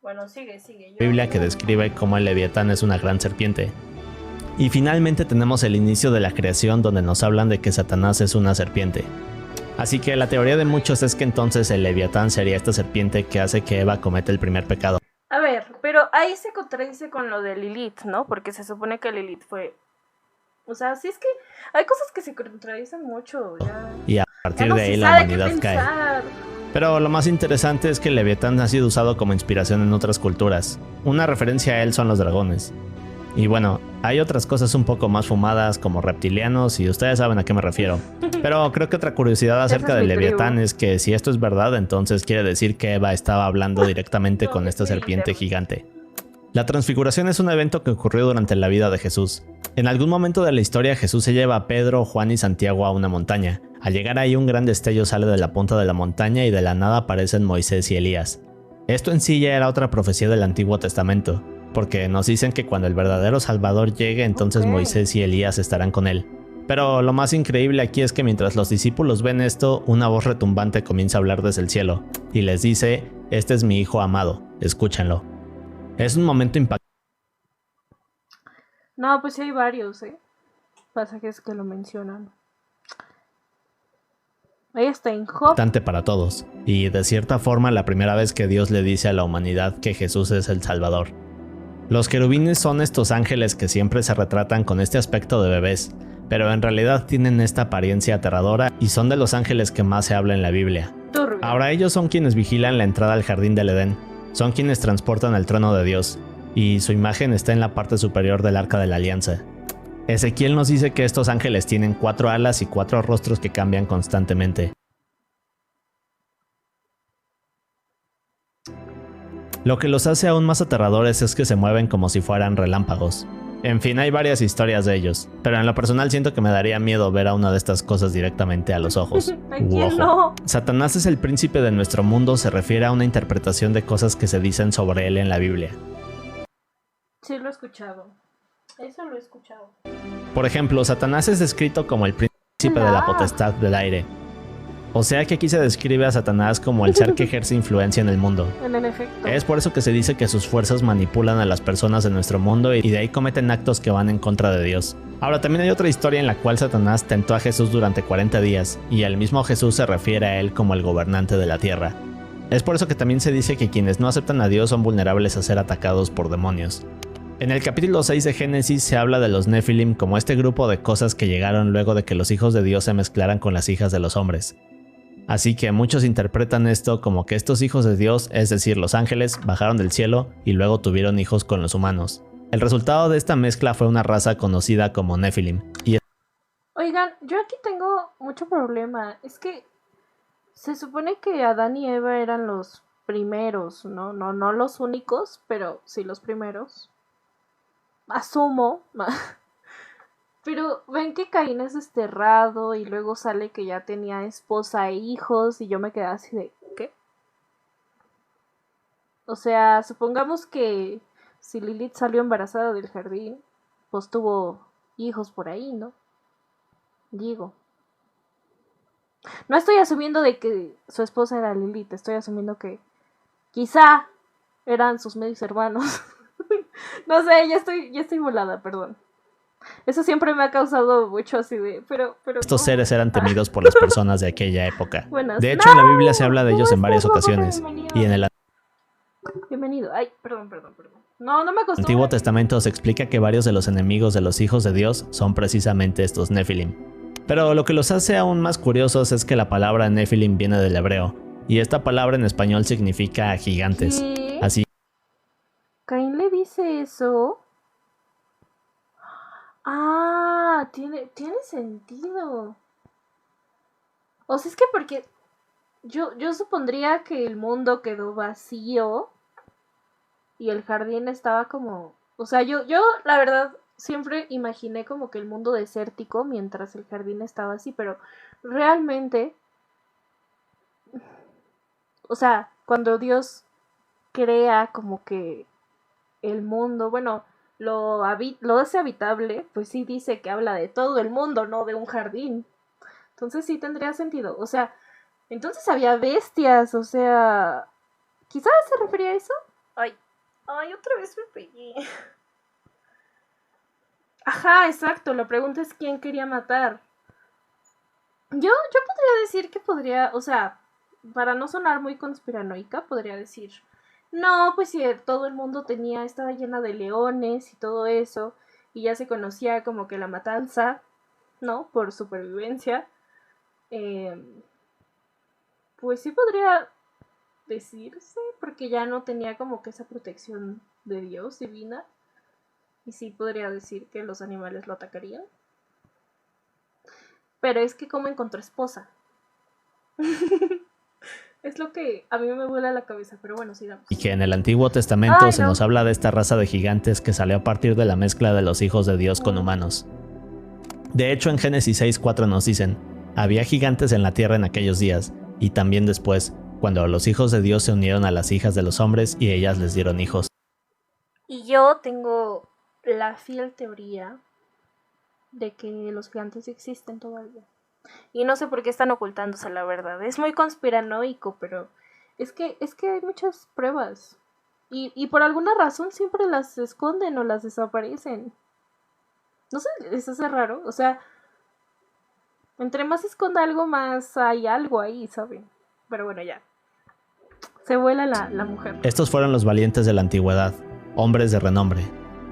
Bueno, sigue. Biblia que describe cómo el Leviatán es una gran serpiente. Y finalmente tenemos el inicio de la creación donde nos hablan de que Satanás es una serpiente. Así que la teoría de muchos es que entonces el Leviatán sería esta serpiente que hace que Eva cometa el primer pecado. A ver, pero ahí se contradice con lo de Lilith, ¿no? Porque se supone que Lilith fue... O sea, sí es que hay cosas que se contradicen mucho. Y a partir de ahí la humanidad cae. Pero lo más interesante es que el Leviatán ha sido usado como inspiración en otras culturas. Una referencia a él son los dragones. Y bueno, hay otras cosas un poco más fumadas como reptilianos y ustedes saben a qué me refiero. Pero creo que otra curiosidad acerca del Leviatán es que si esto es verdad, entonces quiere decir que Eva estaba hablando directamente con esta serpiente gigante. La transfiguración es un evento que ocurrió durante la vida de Jesús. En algún momento de la historia Jesús se lleva a Pedro, Juan y Santiago a una montaña. Al llegar ahí un gran destello sale de la punta de la montaña y de la nada aparecen Moisés y Elías. Esto en sí ya era otra profecía del Antiguo Testamento, porque nos dicen que cuando el verdadero Salvador llegue entonces Moisés y Elías estarán con él. Pero lo más increíble aquí es que mientras los discípulos ven esto, una voz retumbante comienza a hablar desde el cielo y les dice: "Este es mi hijo amado, escúchenlo". Es un momento impactante. No, pues sí hay varios, pasajes que lo mencionan. Ahí está en Job. Para todos, y de cierta forma la primera vez que Dios le dice a la humanidad que Jesús es el Salvador. Los querubines son estos ángeles que siempre se retratan con este aspecto de bebés, pero en realidad tienen esta apariencia aterradora y son de los ángeles que más se habla en la Biblia. Ahora ellos son quienes vigilan la entrada al jardín del Edén, son quienes transportan el trono de Dios, y su imagen está en la parte superior del Arca de la Alianza. Ezequiel nos dice que estos ángeles tienen 4 alas y 4 rostros que cambian constantemente. Lo que los hace aún más aterradores es que se mueven como si fueran relámpagos. En fin, hay varias historias de ellos, pero en lo personal siento que me daría miedo ver a una de estas cosas directamente a los ojos. No. Satanás es el príncipe de nuestro mundo se refiere a una interpretación de cosas que se dicen sobre él en la Biblia. Sí, lo he escuchado. Eso lo he escuchado. Por ejemplo, Satanás es descrito como el príncipe de la potestad del aire. O sea que aquí se describe a Satanás como el ser que ejerce influencia en el mundo. En efecto. Es por eso que se dice que sus fuerzas manipulan a las personas de nuestro mundo y de ahí cometen actos que van en contra de Dios. Ahora también hay otra historia en la cual Satanás tentó a Jesús durante 40 días y el mismo Jesús se refiere a él como el gobernante de la tierra. Es por eso que también se dice que quienes no aceptan a Dios son vulnerables a ser atacados por demonios. En el capítulo 6 de Génesis se habla de los Nefilim como este grupo de cosas que llegaron luego de que los hijos de Dios se mezclaran con las hijas de los hombres. Así que muchos interpretan esto como que estos hijos de Dios, es decir, los ángeles, bajaron del cielo y luego tuvieron hijos con los humanos. El resultado de esta mezcla fue una raza conocida como Nefilim. Oigan, yo aquí tengo mucho problema. Es que se supone que Adán y Eva eran los primeros, ¿no? No los únicos, pero sí los primeros. Asumo. Pero ven que Caín es desterrado y luego sale que ya tenía esposa e hijos y yo me quedé así de ¿qué? O sea, supongamos que si Lilith salió embarazada del jardín, pues tuvo hijos por ahí, ¿no? Digo. No estoy asumiendo de que su esposa era Lilith, estoy asumiendo que quizá eran sus medios hermanos. No sé, ya estoy volada, perdón. Eso siempre me ha causado mucho así de, pero Estos ¿cómo? seres eran temidos por las personas de aquella época. Buenas. De hecho, en la Biblia se habla de ellos en varias ¿Cómo estás, ocasiones. Bienvenido. Y en el Bienvenido. Ay, perdón. No me acostumbro. Antiguo Testamento se explica que varios de los enemigos de los hijos de Dios son precisamente estos Nephilim. Pero lo que los hace aún más curiosos es que la palabra Nephilim viene del hebreo, y esta palabra en español significa gigantes. ¿Qué? Así ¿Caín le dice eso? Ah, tiene sentido. O sea, es que porque yo supondría que el mundo quedó vacío y el jardín estaba como... O sea, yo la verdad siempre imaginé como que el mundo desértico mientras el jardín estaba así, pero realmente... O sea, cuando Dios crea como que el mundo, bueno, lo hace habitable, pues sí dice que habla de todo el mundo, no de un jardín. Entonces sí tendría sentido. O sea, entonces había bestias, o sea... ¿Quizás se refería a eso? Ay, otra vez me pegué. Ajá, exacto. La pregunta es quién quería matar. Yo podría decir que podría, o sea, para no sonar muy conspiranoica, podría decir, no, pues si todo el mundo estaba llena de leones y todo eso, y ya se conocía como que la matanza, ¿no? Por supervivencia. Pues sí podría decirse, porque ya no tenía como que esa protección de Dios divina. Y sí podría decir que los animales lo atacarían. Pero es que ¿cómo encontró esposa? Es lo que a mí me vuela la cabeza, pero bueno, sigamos. y que en el Antiguo Testamento se nos habla de esta raza de gigantes que salió a partir de la mezcla de los hijos de Dios con humanos. De hecho, en Génesis 6:4 nos dicen, había gigantes en la tierra en aquellos días, y también después, cuando los hijos de Dios se unieron a las hijas de los hombres y ellas les dieron hijos. Y yo tengo la fiel teoría de que los gigantes existen todavía. Y no sé por qué están ocultándose la verdad. Es muy conspiranoico, pero es que hay muchas pruebas. Y por alguna razón siempre las esconden o las desaparecen. No sé, ¿les hace raro? O sea, entre más se esconda algo, más hay algo ahí, ¿saben? Pero bueno, ya. Se vuela la mujer. Estos fueron los valientes de la antigüedad, hombres de renombre.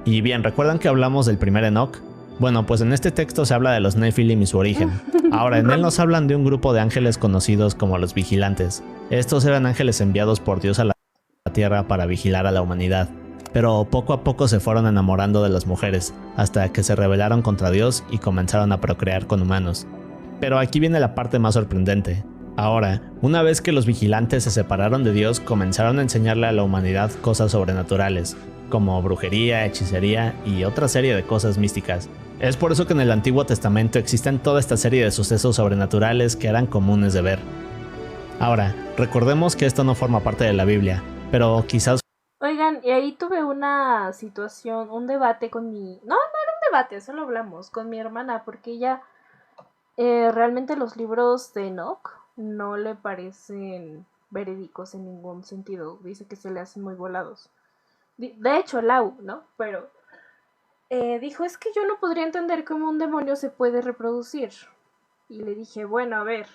Y bien, ¿recuerdan que hablamos del primer Enoc? Bueno, pues en este texto se habla de los Nephilim y su origen. Ahora, en él nos hablan de un grupo de ángeles conocidos como los vigilantes. Estos eran ángeles enviados por Dios a la tierra para vigilar a la humanidad. Pero poco a poco se fueron enamorando de las mujeres, hasta que se rebelaron contra Dios y comenzaron a procrear con humanos. Pero aquí viene la parte más sorprendente. Ahora, una vez que los vigilantes se separaron de Dios, comenzaron a enseñarle a la humanidad cosas sobrenaturales, como brujería, hechicería y otra serie de cosas místicas. Es por eso que en el Antiguo Testamento existen toda esta serie de sucesos sobrenaturales que eran comunes de ver. Ahora, recordemos que esto no forma parte de la Biblia, pero quizás... Oigan, y ahí tuve una situación, un debate con mi... No era un debate, solo hablamos con mi hermana, porque ella realmente los libros de Enoch no le parecen verídicos en ningún sentido. Dice que se le hacen muy volados. De hecho, Lau, ¿no? Pero dijo, es que yo no podría entender cómo un demonio se puede reproducir. Y le dije, bueno, a ver,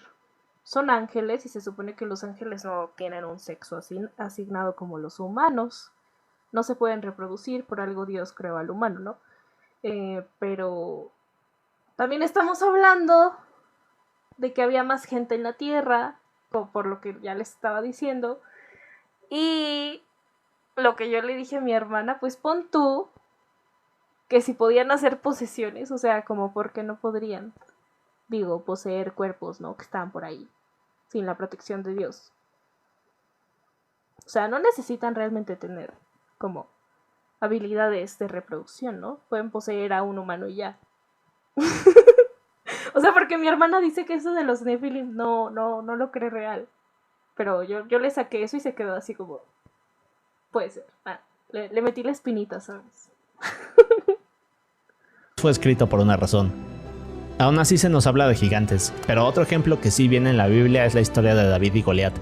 son ángeles y se supone que los ángeles no tienen un sexo asignado como los humanos. No se pueden reproducir, por algo Dios creó al humano, ¿no? Pero también estamos hablando de que había más gente en la tierra, por lo que ya les estaba diciendo. Y lo que yo le dije a mi hermana, pues pon tú que si podían hacer posesiones, o sea, como por qué no podrían, digo, poseer cuerpos, ¿no? Que estaban por ahí, sin la protección de Dios. O sea, no necesitan realmente tener como habilidades de reproducción, ¿no? Pueden poseer a un humano y ya. O sea, porque mi hermana dice que eso de los Nephilim no lo cree real. Pero yo le saqué eso y se quedó así como... Puede ser. Le metí la espinita, ¿sabes? fue escrito por una razón. Aún así se nos habla de gigantes, pero otro ejemplo que sí viene en la Biblia es la historia de David y Goliat.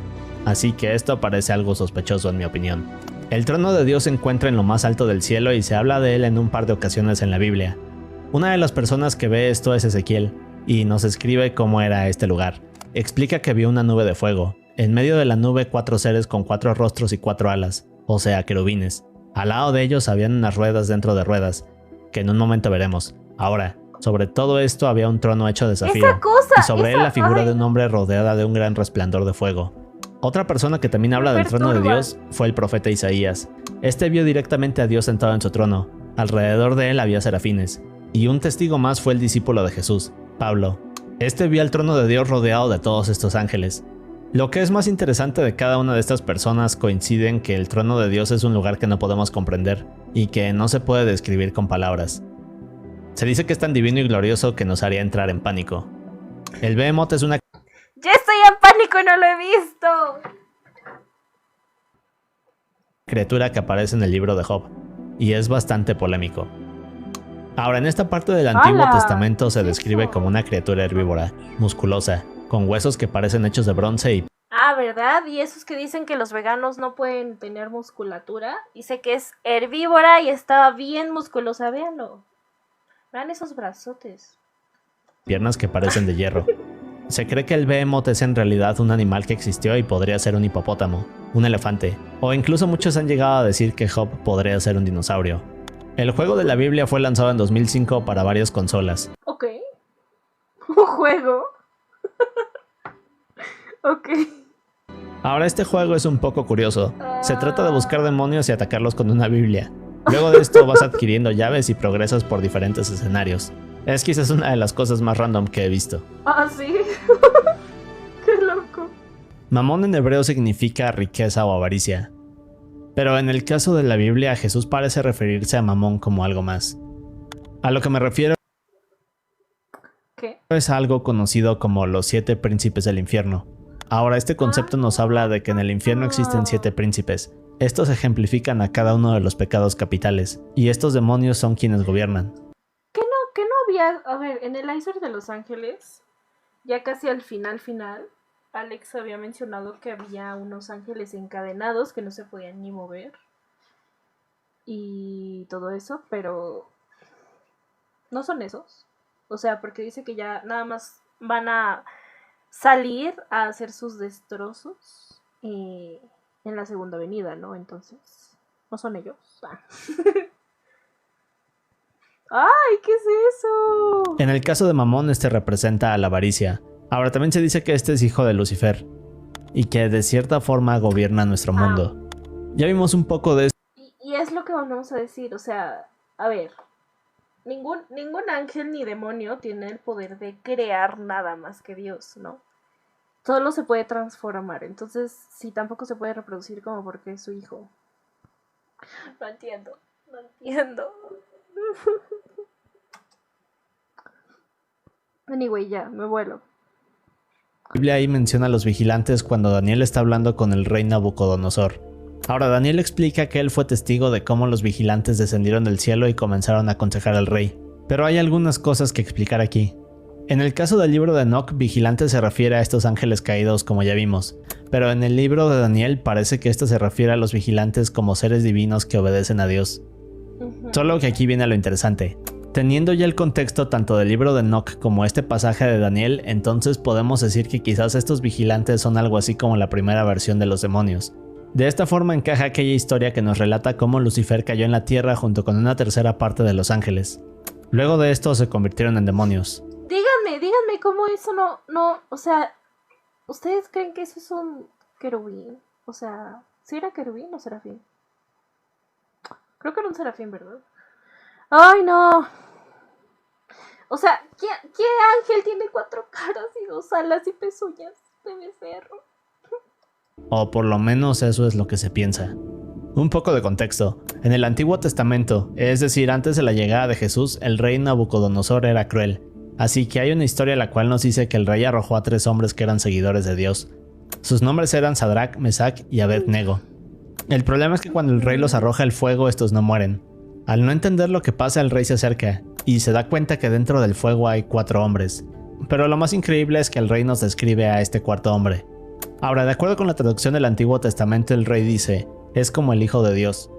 Así que esto parece algo sospechoso en mi opinión. El trono de Dios se encuentra en lo más alto del cielo y se habla de él en un par de ocasiones en la Biblia. Una de las personas que ve esto es Ezequiel, y nos escribe cómo era este lugar. Explica que vio una nube de fuego. En medio de la nube 4 seres con 4 rostros y 4 alas, o sea, querubines. Al lado de ellos habían unas ruedas dentro de ruedas, que en un momento veremos. Ahora, sobre todo esto había un trono hecho de zafiro, y sobre él la figura de un hombre rodeada de un gran resplandor de fuego. Otra persona que también habla del trono de Dios fue el profeta Isaías. Este vio directamente a Dios sentado en su trono. Alrededor de él había serafines. Y un testigo más fue el discípulo de Jesús, Pablo. Este vio al trono de Dios rodeado de todos estos ángeles. Lo que es más interesante de cada una de estas personas coincide en que el trono de Dios es un lugar que no podemos comprender y que no se puede describir con palabras. Se dice que es tan divino y glorioso que nos haría entrar en pánico. El Behemoth es una... ¡Ya estoy en pánico y no lo he visto! criatura que aparece en el libro de Job, y es bastante polémico. Ahora, en esta parte del Antiguo Testamento se describe como una criatura herbívora, musculosa, con huesos que parecen hechos de bronce y... Ah, ¿verdad? Y esos que dicen que los veganos no pueden tener musculatura. Dice que es herbívora y estaba bien musculosa, véanlo. Vean esos brazotes. Piernas que parecen de hierro. Se cree que el Behemoth es en realidad un animal que existió y podría ser un hipopótamo, un elefante, o incluso muchos han llegado a decir que Job podría ser un dinosaurio. El juego de la Biblia fue lanzado en 2005 para varias consolas. Ok. ¿Un juego? Ok. Ahora este juego es un poco curioso. Se trata de buscar demonios y atacarlos con una Biblia. Luego de esto vas adquiriendo llaves y progresas por diferentes escenarios. Es quizás una de las cosas más random que he visto. Ah, sí. Qué loco. Mamón en hebreo significa riqueza o avaricia. Pero en el caso de la Biblia, Jesús parece referirse a Mamón como algo más. A lo que me refiero ¿Qué? es algo conocido como los 7 príncipes del infierno. Ahora, este concepto nos habla de que en el infierno existen 7 príncipes. Estos ejemplifican a cada uno de los pecados capitales, y estos demonios son quienes gobiernan. ¿Qué no había? A ver, en el iceberg de Los Ángeles, ya casi al final, Alex había mencionado que había unos ángeles encadenados que no se podían ni mover. Y todo eso, pero no son esos. O sea, porque dice que ya nada más van a salir a hacer sus destrozos en la segunda venida, ¿no? Entonces, no son ellos. ¡Ay, qué es eso! En el caso de Mamón, este representa a la avaricia. Ahora, también se dice que este es hijo de Lucifer, y que de cierta forma gobierna nuestro mundo. Ya vimos un poco de esto. Y es lo que vamos a decir, o sea, a ver, ningún ángel ni demonio tiene el poder de crear nada más que Dios, ¿no? Solo se puede transformar, entonces sí, tampoco se puede reproducir como porque es su hijo. No entiendo. Anyway, ya, me vuelo. La Biblia ahí menciona a los vigilantes cuando Daniel está hablando con el rey Nabucodonosor. Ahora, Daniel explica que él fue testigo de cómo los vigilantes descendieron del cielo y comenzaron a aconsejar al rey. Pero hay algunas cosas que explicar aquí. En el caso del libro de Enoch, vigilante se refiere a estos ángeles caídos, como ya vimos. Pero en el libro de Daniel parece que esto se refiere a los vigilantes como seres divinos que obedecen a Dios. Solo que aquí viene lo interesante. Teniendo ya el contexto tanto del libro de Enoch como este pasaje de Daniel, entonces podemos decir que quizás estos vigilantes son algo así como la primera versión de los demonios. De esta forma encaja aquella historia que nos relata cómo Lucifer cayó en la tierra junto con una tercera parte de los ángeles. Luego de esto se convirtieron en demonios. Díganme cómo eso no, o sea, ¿ustedes creen que eso es un querubín? O sea, ¿sí era querubín o serafín? Creo que era un serafín, ¿verdad? ¡Ay, no! O sea, ¿qué ángel tiene 4 caras y 2 alas y pezuñas de becerro? O por lo menos eso es lo que se piensa. Un poco de contexto. En el Antiguo Testamento, es decir, antes de la llegada de Jesús, el rey Nabucodonosor era cruel. Así que hay una historia la cual nos dice que el rey arrojó a 3 hombres que eran seguidores de Dios. Sus nombres eran Sadrach, Mesach y Abed-Nego. El problema es que cuando el rey los arroja al fuego, estos no mueren. Al no entender lo que pasa, el rey se acerca y se da cuenta que dentro del fuego hay 4 hombres. Pero lo más increíble es que el rey nos describe a este cuarto hombre. Ahora, de acuerdo con la traducción del Antiguo Testamento, el rey dice, es como el Hijo de Dios.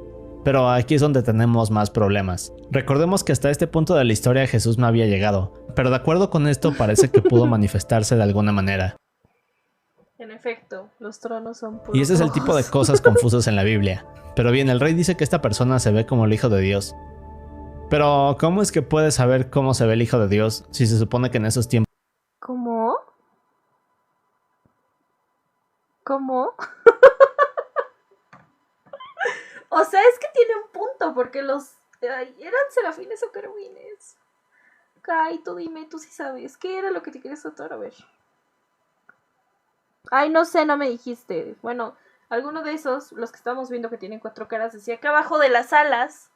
Pero aquí es donde tenemos más problemas. Recordemos que hasta este punto de la historia Jesús no había llegado, pero de acuerdo con esto parece que pudo manifestarse de alguna manera. En efecto, los tronos son puros. Y ese es el tipo de cosas confusas en la Biblia. Pero bien, el rey dice que esta persona se ve como el Hijo de Dios. Pero, ¿cómo es que puedes saber cómo se ve el Hijo de Dios si se supone que en esos tiempos... ¿Cómo? ¿Cómo? O sea, es que tiene un punto, porque los... eran serafines o querubines. Kai, tú dime, tú sí sabes. ¿Qué era lo que te querías tratar? A ver. Ay, no sé, no me dijiste. Bueno, alguno de esos, los que estamos viendo que tienen 4 caras, decía que abajo de las alas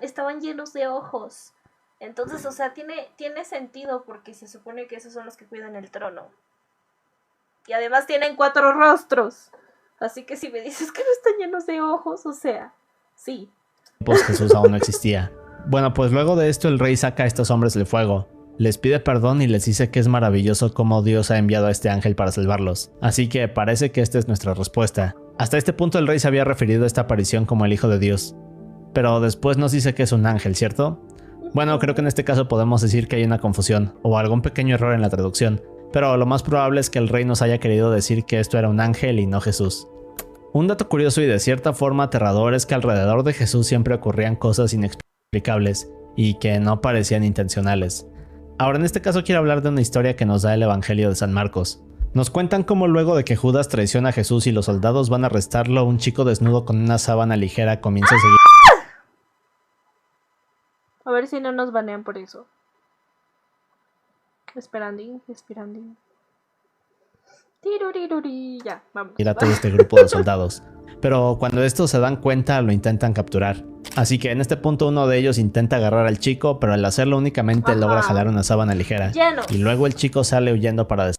estaban llenos de ojos. Entonces, o sea, tiene sentido porque se supone que esos son los que cuidan el trono. Y además tienen 4 rostros. Así que si me dices que no están llenos de ojos, o sea, sí. Pues Jesús aún no existía. Bueno, pues luego de esto el rey saca a estos hombres del fuego. Les pide perdón y les dice que es maravilloso cómo Dios ha enviado a este ángel para salvarlos. Así que parece que esta es nuestra respuesta. Hasta este punto el rey se había referido a esta aparición como el Hijo de Dios. Pero después nos dice que es un ángel, ¿cierto? Bueno, creo que en este caso podemos decir que hay una confusión o algún pequeño error en la traducción. Pero lo más probable es que el rey nos haya querido decir que esto era un ángel y no Jesús. Un dato curioso y de cierta forma aterrador es que alrededor de Jesús siempre ocurrían cosas inexplicables y que no parecían intencionales. Ahora en este caso quiero hablar de una historia que nos da el Evangelio de San Marcos. Nos cuentan cómo luego de que Judas traiciona a Jesús y los soldados van a arrestarlo, un chico desnudo con una sábana ligera comienza a seguir... A ver si no nos banean por eso. Esperando. Tiruriruri. Ya, vamos. a todo este grupo de soldados. Pero cuando estos se dan cuenta lo intentan capturar. Así que en este punto uno de ellos intenta agarrar al chico, pero al hacerlo únicamente logra jalar una sábana ligera. Lleno. Y luego el chico sale huyendo para...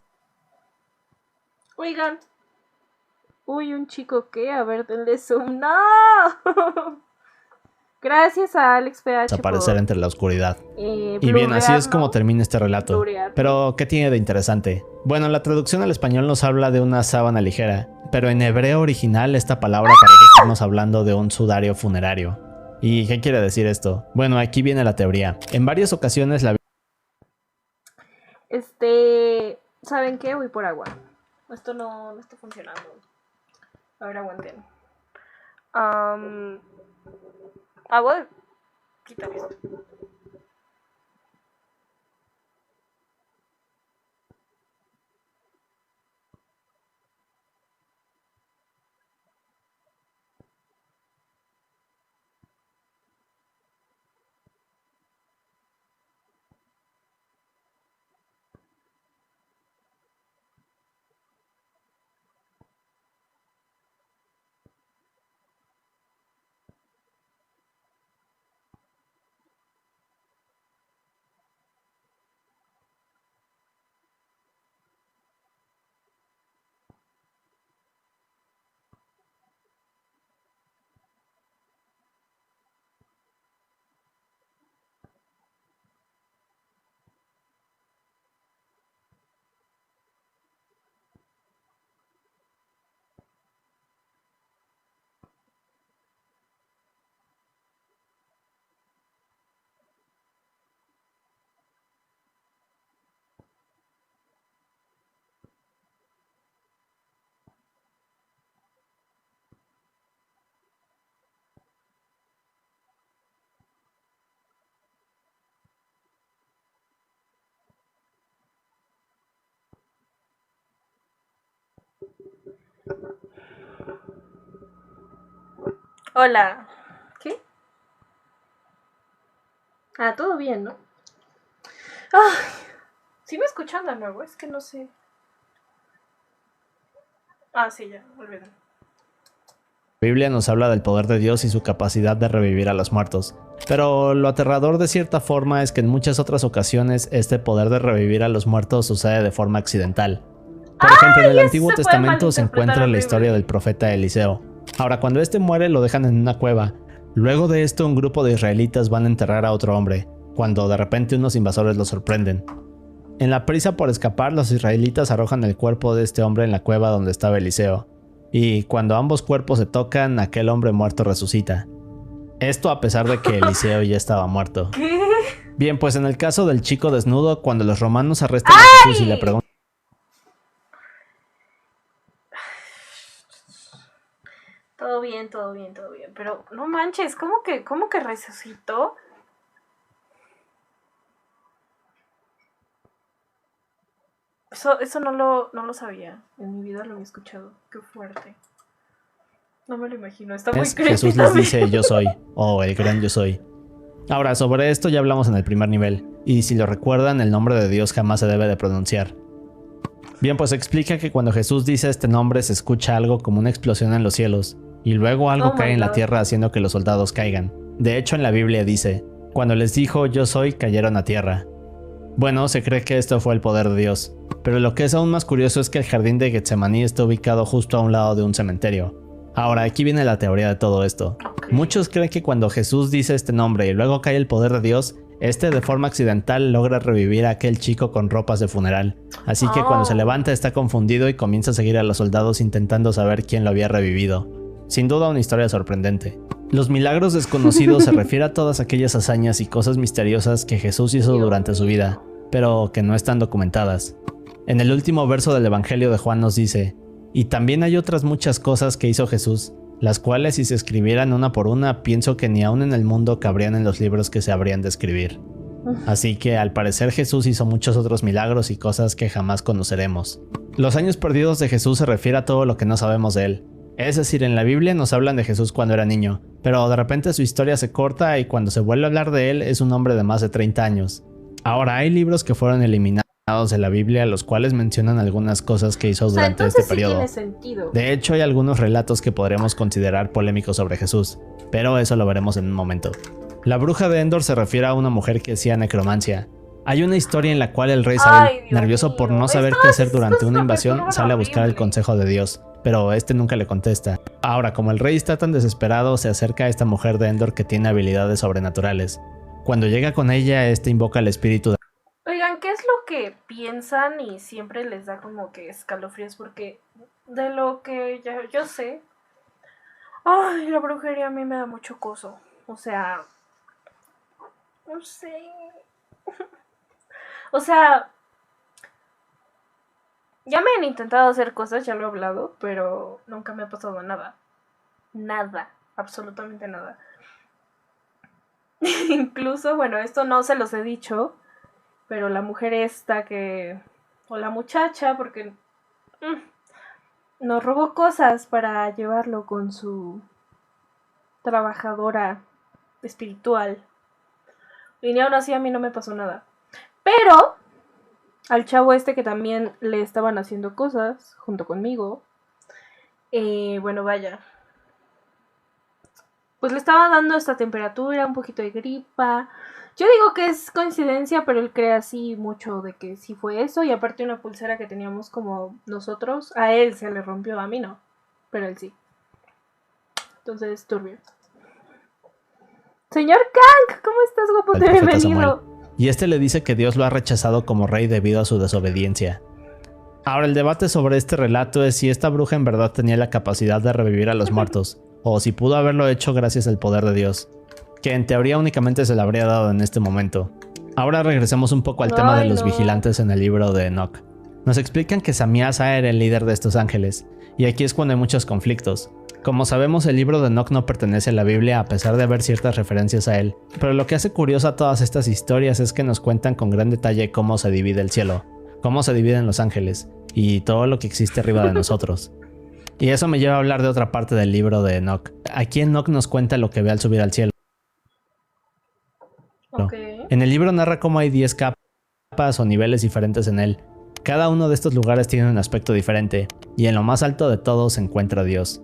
Oigan. Uy, un chico que, a ver, denle zoom. ¡No! Gracias a Alex PH desaparecer entre la oscuridad. Y bien, así es como termina este relato. Pero, ¿qué tiene de interesante? Bueno, la traducción al español nos habla de una sábana ligera, pero en hebreo original esta palabra parece estarnos hablando de un sudario funerario. ¿Y qué quiere decir esto? Bueno, aquí viene la teoría. En varias ocasiones la... ¿Saben qué? Voy por agua. Esto no está funcionando. A ver, aguanten. Agua. Quítame esto. Hola. ¿Qué? Ah, todo bien, ¿no? Ay, ¿sí me escuchan de nuevo? Es que no sé. Ah, sí, ya, olvidé. La Biblia nos habla del poder de Dios y su capacidad de revivir a los muertos. Pero lo aterrador de cierta forma es que en muchas otras ocasiones este poder de revivir a los muertos sucede de forma accidental. Por ejemplo, en el Antiguo Testamento se encuentra la historia del profeta Eliseo. Ahora, cuando este muere lo dejan en una cueva. Luego de esto un grupo de israelitas van a enterrar a otro hombre, cuando de repente unos invasores lo sorprenden. En la prisa por escapar, los israelitas arrojan el cuerpo de este hombre en la cueva donde estaba Eliseo. Y cuando ambos cuerpos se tocan, aquel hombre muerto resucita. Y luego de esto, un grupo de israelitas van a enterrar a otro hombre, cuando de repente unos invasores lo sorprenden. En la prisa por escapar, los israelitas arrojan el cuerpo de este hombre en la cueva donde estaba Eliseo. Y cuando ambos cuerpos se tocan, aquel hombre muerto resucita. Esto a pesar de que Eliseo ya estaba muerto. ¿Qué? Bien, pues en el caso del chico desnudo, cuando los romanos arrestan a Jesús y le preguntan... Todo bien, todo bien, todo bien. Pero no manches, cómo que resucitó? Eso no lo sabía. En mi vida lo había escuchado. Qué fuerte. No me lo imagino. Está muy creepy. Jesús les dice yo soy, o el gran yo soy. Ahora, sobre esto ya hablamos en el primer nivel, y si lo recuerdan, el nombre de Dios jamás se debe de pronunciar. Bien, pues explica que cuando Jesús dice este nombre se escucha algo como una explosión en los cielos, y luego algo cae en la tierra haciendo que los soldados caigan. De hecho, en la Biblia dice, cuando les dijo yo soy, cayeron a tierra. Bueno, se cree que esto fue el poder de Dios, pero lo que es aún más curioso es que el jardín de Getsemaní está ubicado justo a un lado de un cementerio. Ahora, aquí viene la teoría de todo esto. Muchos creen que cuando Jesús dice este nombre y luego cae el poder de Dios, este de forma accidental logra revivir a aquel chico con ropas de funeral. Así que cuando se levanta está confundido y comienza a seguir a los soldados intentando saber quién lo había revivido. Sin duda una historia sorprendente. Los milagros desconocidos se refiere a todas aquellas hazañas y cosas misteriosas que Jesús hizo durante su vida, pero que no están documentadas. En el último verso del Evangelio de Juan nos dice, y también hay otras muchas cosas que hizo Jesús, las cuales si se escribieran una por una, pienso que ni aún en el mundo cabrían en los libros que se habrían de escribir. Así que al parecer Jesús hizo muchos otros milagros y cosas que jamás conoceremos. Los años perdidos de Jesús se refiere a todo lo que no sabemos de él. Es decir, en la Biblia nos hablan de Jesús cuando era niño, pero de repente su historia se corta y cuando se vuelve a hablar de él es un hombre de más de 30 años. Ahora hay libros que fueron eliminados de la Biblia, los cuales mencionan algunas cosas que hizo durante este periodo. Tiene sentido. De hecho, hay algunos relatos que podremos considerar polémicos sobre Jesús, pero eso lo veremos en un momento. La bruja de Endor se refiere a una mujer que hacía necromancia. Hay una historia en la cual el rey Saúl, nervioso por no saber qué hacer durante una invasión, sale a buscar el consejo de Dios, pero este nunca le contesta. Ahora, como el rey está tan desesperado, se acerca a esta mujer de Endor que tiene habilidades sobrenaturales. Cuando llega con ella, este invoca al espíritu de... Oigan, ¿qué es lo que piensan y siempre les da como que escalofríos? Porque de lo que yo sé, ay, la brujería a mí me da mucho coso. O sea, no sé. O sea, ya me han intentado hacer cosas, ya lo he hablado, pero nunca me ha pasado nada. Nada, absolutamente nada. Incluso, bueno, esto no se los he dicho, pero la mujer esta que... o la muchacha, porque nos robó cosas para llevarlo con su trabajadora espiritual. Y ni aún así a mí no me pasó nada. Pero al chavo este que también le estaban haciendo cosas junto conmigo, bueno, vaya, pues le estaba dando esta temperatura, un poquito de gripa. Yo digo que es coincidencia, pero él cree así mucho de que sí fue eso. Y aparte una pulsera que teníamos como nosotros, a él se le rompió, a mí no, pero él sí. Entonces, turbio. Señor Kang, ¿cómo estás, guapo? Bienvenido. Y este le dice que Dios lo ha rechazado como rey debido a su desobediencia. Ahora, el debate sobre este relato es si esta bruja en verdad tenía la capacidad de revivir a los muertos, o si pudo haberlo hecho gracias al poder de Dios, que en teoría únicamente se le habría dado en este momento. Ahora regresemos un poco al tema de los vigilantes en el libro de Enoch. Nos explican que Samiasa era el líder de estos ángeles, y aquí es cuando hay muchos conflictos. Como sabemos, el libro de Enoch no pertenece a la Biblia a pesar de haber ciertas referencias a él, pero lo que hace curiosa todas estas historias es que nos cuentan con gran detalle cómo se divide el cielo, cómo se dividen los ángeles, y todo lo que existe arriba de nosotros. Y eso me lleva a hablar de otra parte del libro de Enoch. Aquí Enoch nos cuenta lo que ve al subir al cielo. Okay. En el libro narra cómo hay 10 capas o niveles diferentes en él. Cada uno de estos lugares tiene un aspecto diferente, y en lo más alto de todos se encuentra Dios.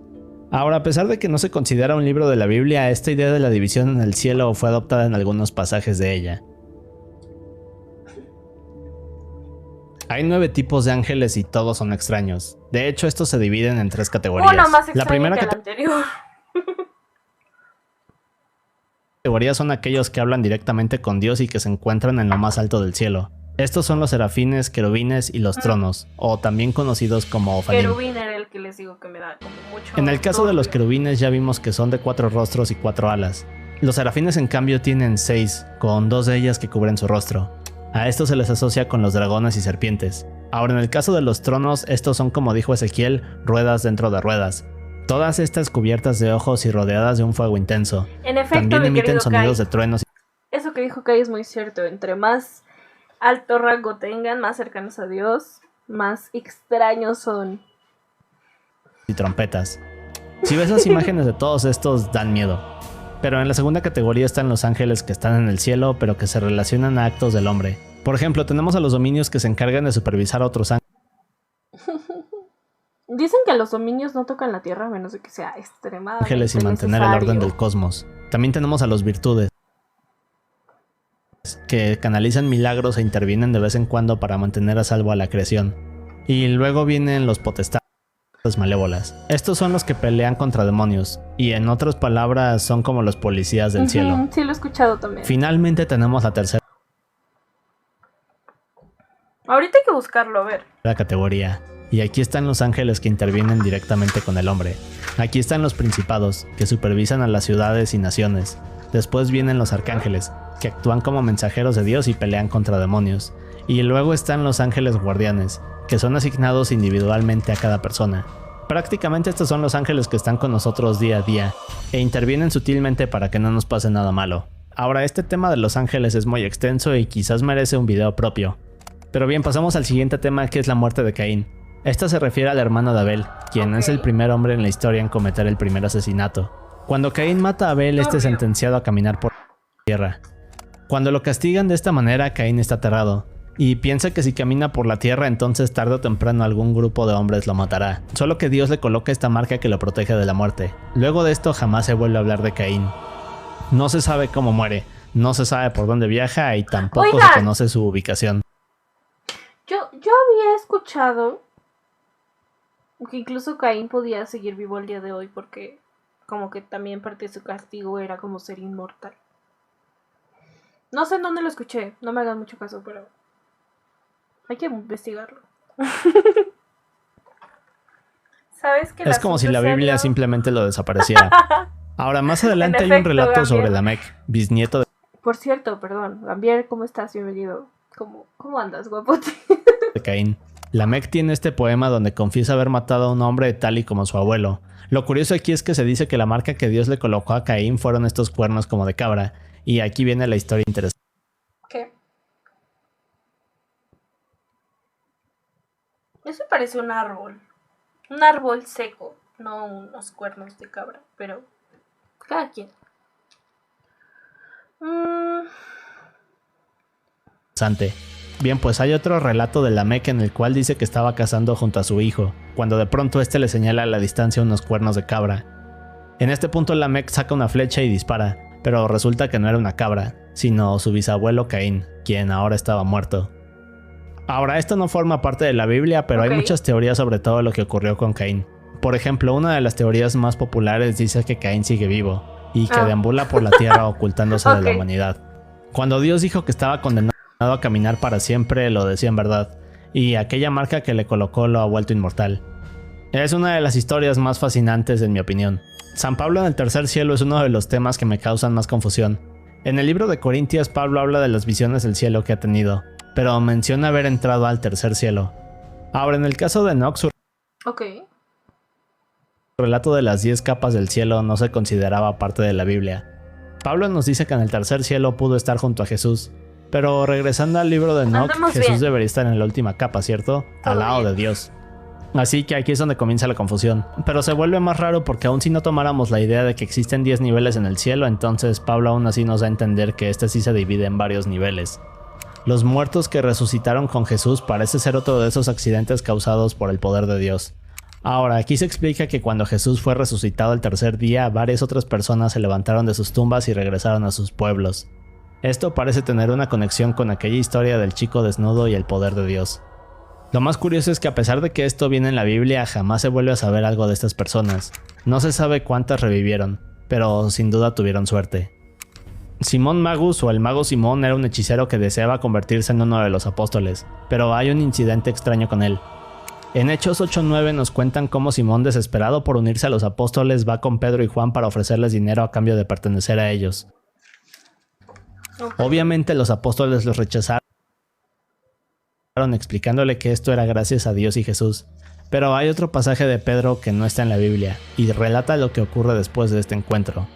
Ahora, a pesar de que no se considera un libro de la Biblia, esta idea de la división en el cielo fue adoptada en algunos pasajes de ella. Hay 9 tipos de ángeles y todos son extraños. De hecho, estos se dividen en 3 categorías. Uno más extraño la primera que el anterior. categoría son aquellos que hablan directamente con Dios y que se encuentran en lo más alto del cielo. Estos son los serafines, querubines y los tronos, o también conocidos como ofanim. Querubín era el que les digo que me da como mucho... En el caso de los querubines ya vimos que son de 4 rostros y 4 alas. Los serafines en cambio tienen 6, con 2 de ellas que cubren su rostro. A esto se les asocia con los dragones y serpientes. Ahora en el caso de los tronos, estos son, como dijo Ezequiel, ruedas dentro de ruedas. Todas estas cubiertas de ojos y rodeadas de un fuego intenso. En efecto, También emiten sonidos de truenos. Eso que dijo Kai es muy cierto. Entre más alto rango tengan, más cercanos a Dios, más extraños son. Y trompetas. Si ves las imágenes de todos estos, dan miedo. Pero en la segunda categoría están los ángeles que están en el cielo, pero que se relacionan a actos del hombre. Por ejemplo, tenemos a los dominios que se encargan de supervisar a otros ángeles. Dicen que los dominios no tocan la tierra a menos de que sea extremadamente Ángeles y mantener el orden del cosmos. También tenemos a los virtudes, que canalizan milagros e intervienen de vez en cuando para mantener a salvo a la creación. Y luego vienen los potestades malévolas. Estos son los que pelean contra demonios, y en otras palabras son como los policías del cielo. Sí, lo he escuchado también. Finalmente tenemos la tercera Ahorita hay que buscarlo, a ver. categoría. Y aquí están los ángeles que intervienen directamente con el hombre. Aquí están los principados, que supervisan a las ciudades y naciones. Después vienen los arcángeles, que actúan como mensajeros de Dios y pelean contra demonios. Y luego están los ángeles guardianes, que son asignados individualmente a cada persona. Prácticamente estos son los ángeles que están con nosotros día a día, e intervienen sutilmente para que no nos pase nada malo. Ahora, este tema de los ángeles es muy extenso y quizás merece un video propio. Pero bien, pasamos al siguiente tema, que es la muerte de Caín. Esta se refiere al hermano de Abel, quien es el primer hombre en la historia en cometer el primer asesinato. Cuando Caín mata a Abel, este es sentenciado a caminar por la tierra. Cuando lo castigan de esta manera, Caín está aterrado, y piensa que si camina por la tierra, entonces tarde o temprano algún grupo de hombres lo matará. Solo que Dios le coloca esta marca que lo protege de la muerte. Luego de esto jamás se vuelve a hablar de Caín. No se sabe cómo muere, no se sabe por dónde viaja y tampoco se conoce su ubicación. Yo había escuchado que incluso Caín podía seguir vivo al día de hoy porque como que también parte de su castigo era como ser inmortal. No sé en dónde lo escuché, no me hagan mucho caso, pero hay que investigarlo. ¿Sabes que es como si la Biblia simplemente lo desapareciera. Ahora, más adelante hay un relato Gambier sobre Lamec, bisnieto de... Por cierto, perdón, Gambier, ¿cómo estás? Bienvenido. ¿Cómo andas, guapote? de Caín. Lamec tiene este poema donde confiesa haber matado a un hombre tal y como su abuelo. Lo curioso aquí es que se dice que la marca que Dios le colocó a Caín fueron estos cuernos como de cabra. Y aquí viene la historia interesante. ¿Qué? Eso parece un árbol. Un árbol seco, no unos cuernos de cabra, pero cada quien. Bien, pues hay otro relato de Lamec en el cual dice que estaba cazando junto a su hijo, cuando de pronto este le señala a la distancia unos cuernos de cabra. En este punto Lamec saca una flecha y dispara, pero resulta que no era una cabra, sino su bisabuelo Caín, quien ahora estaba muerto. Ahora, esto no forma parte de la Biblia, pero hay muchas teorías sobre todo lo que ocurrió con Caín. Por ejemplo, una de las teorías más populares dice que Caín sigue vivo, y que deambula por la tierra ocultándose de la humanidad. Cuando Dios dijo que estaba condenado a caminar para siempre, lo decía en verdad, y aquella marca que le colocó lo ha vuelto inmortal. Es una de las historias más fascinantes en mi opinión. San Pablo en el tercer cielo es uno de los temas que me causan más confusión. En el libro de Corintios, Pablo habla de las visiones del cielo que ha tenido, pero menciona haber entrado al tercer cielo. Ahora, en el caso de Enoch, su relato de las 10 capas del cielo no se consideraba parte de la Biblia. Pablo nos dice que en el tercer cielo pudo estar junto a Jesús, pero regresando al libro de Enoch, Jesús debería estar en la última capa, ¿cierto? Al lado de Dios. Así que aquí es donde comienza la confusión. Pero se vuelve más raro porque aun si no tomáramos la idea de que existen 10 niveles en el cielo, entonces Pablo aún así nos da a entender que este sí se divide en varios niveles. Los muertos que resucitaron con Jesús parece ser otro de esos accidentes causados por el poder de Dios. Ahora, aquí se explica que cuando Jesús fue resucitado el tercer día, varias otras personas se levantaron de sus tumbas y regresaron a sus pueblos. Esto parece tener una conexión con aquella historia del chico desnudo y el poder de Dios. Lo más curioso es que a pesar de que esto viene en la Biblia, jamás se vuelve a saber algo de estas personas. No se sabe cuántas revivieron, pero sin duda tuvieron suerte. Simón Magus, o el mago Simón, era un hechicero que deseaba convertirse en uno de los apóstoles, pero hay un incidente extraño con él. En Hechos 8:9 nos cuentan cómo Simón, desesperado por unirse a los apóstoles, va con Pedro y Juan para ofrecerles dinero a cambio de pertenecer a ellos. Obviamente los apóstoles los rechazaron, explicándole que esto era gracias a Dios y Jesús. Pero hay otro pasaje de Pedro que no está en la Biblia y relata lo que ocurre después de este encuentro.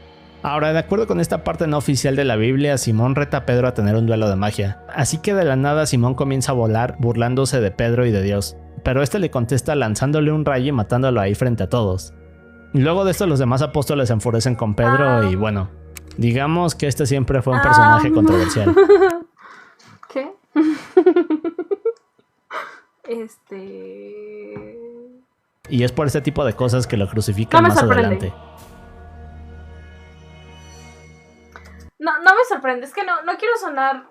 Ahora, de acuerdo con esta parte no oficial de la Biblia, Simón reta a Pedro a tener un duelo de magia. Así que de la nada Simón comienza a volar burlándose de Pedro y de Dios. Pero este le contesta lanzándole un rayo y matándolo ahí frente a todos. Luego de esto los demás apóstoles se enfurecen con Pedro y bueno, digamos que este siempre fue un personaje controversial. ¿Qué? Y es por este tipo de cosas que lo crucifican más adelante. No me sorprende, es que no quiero sonar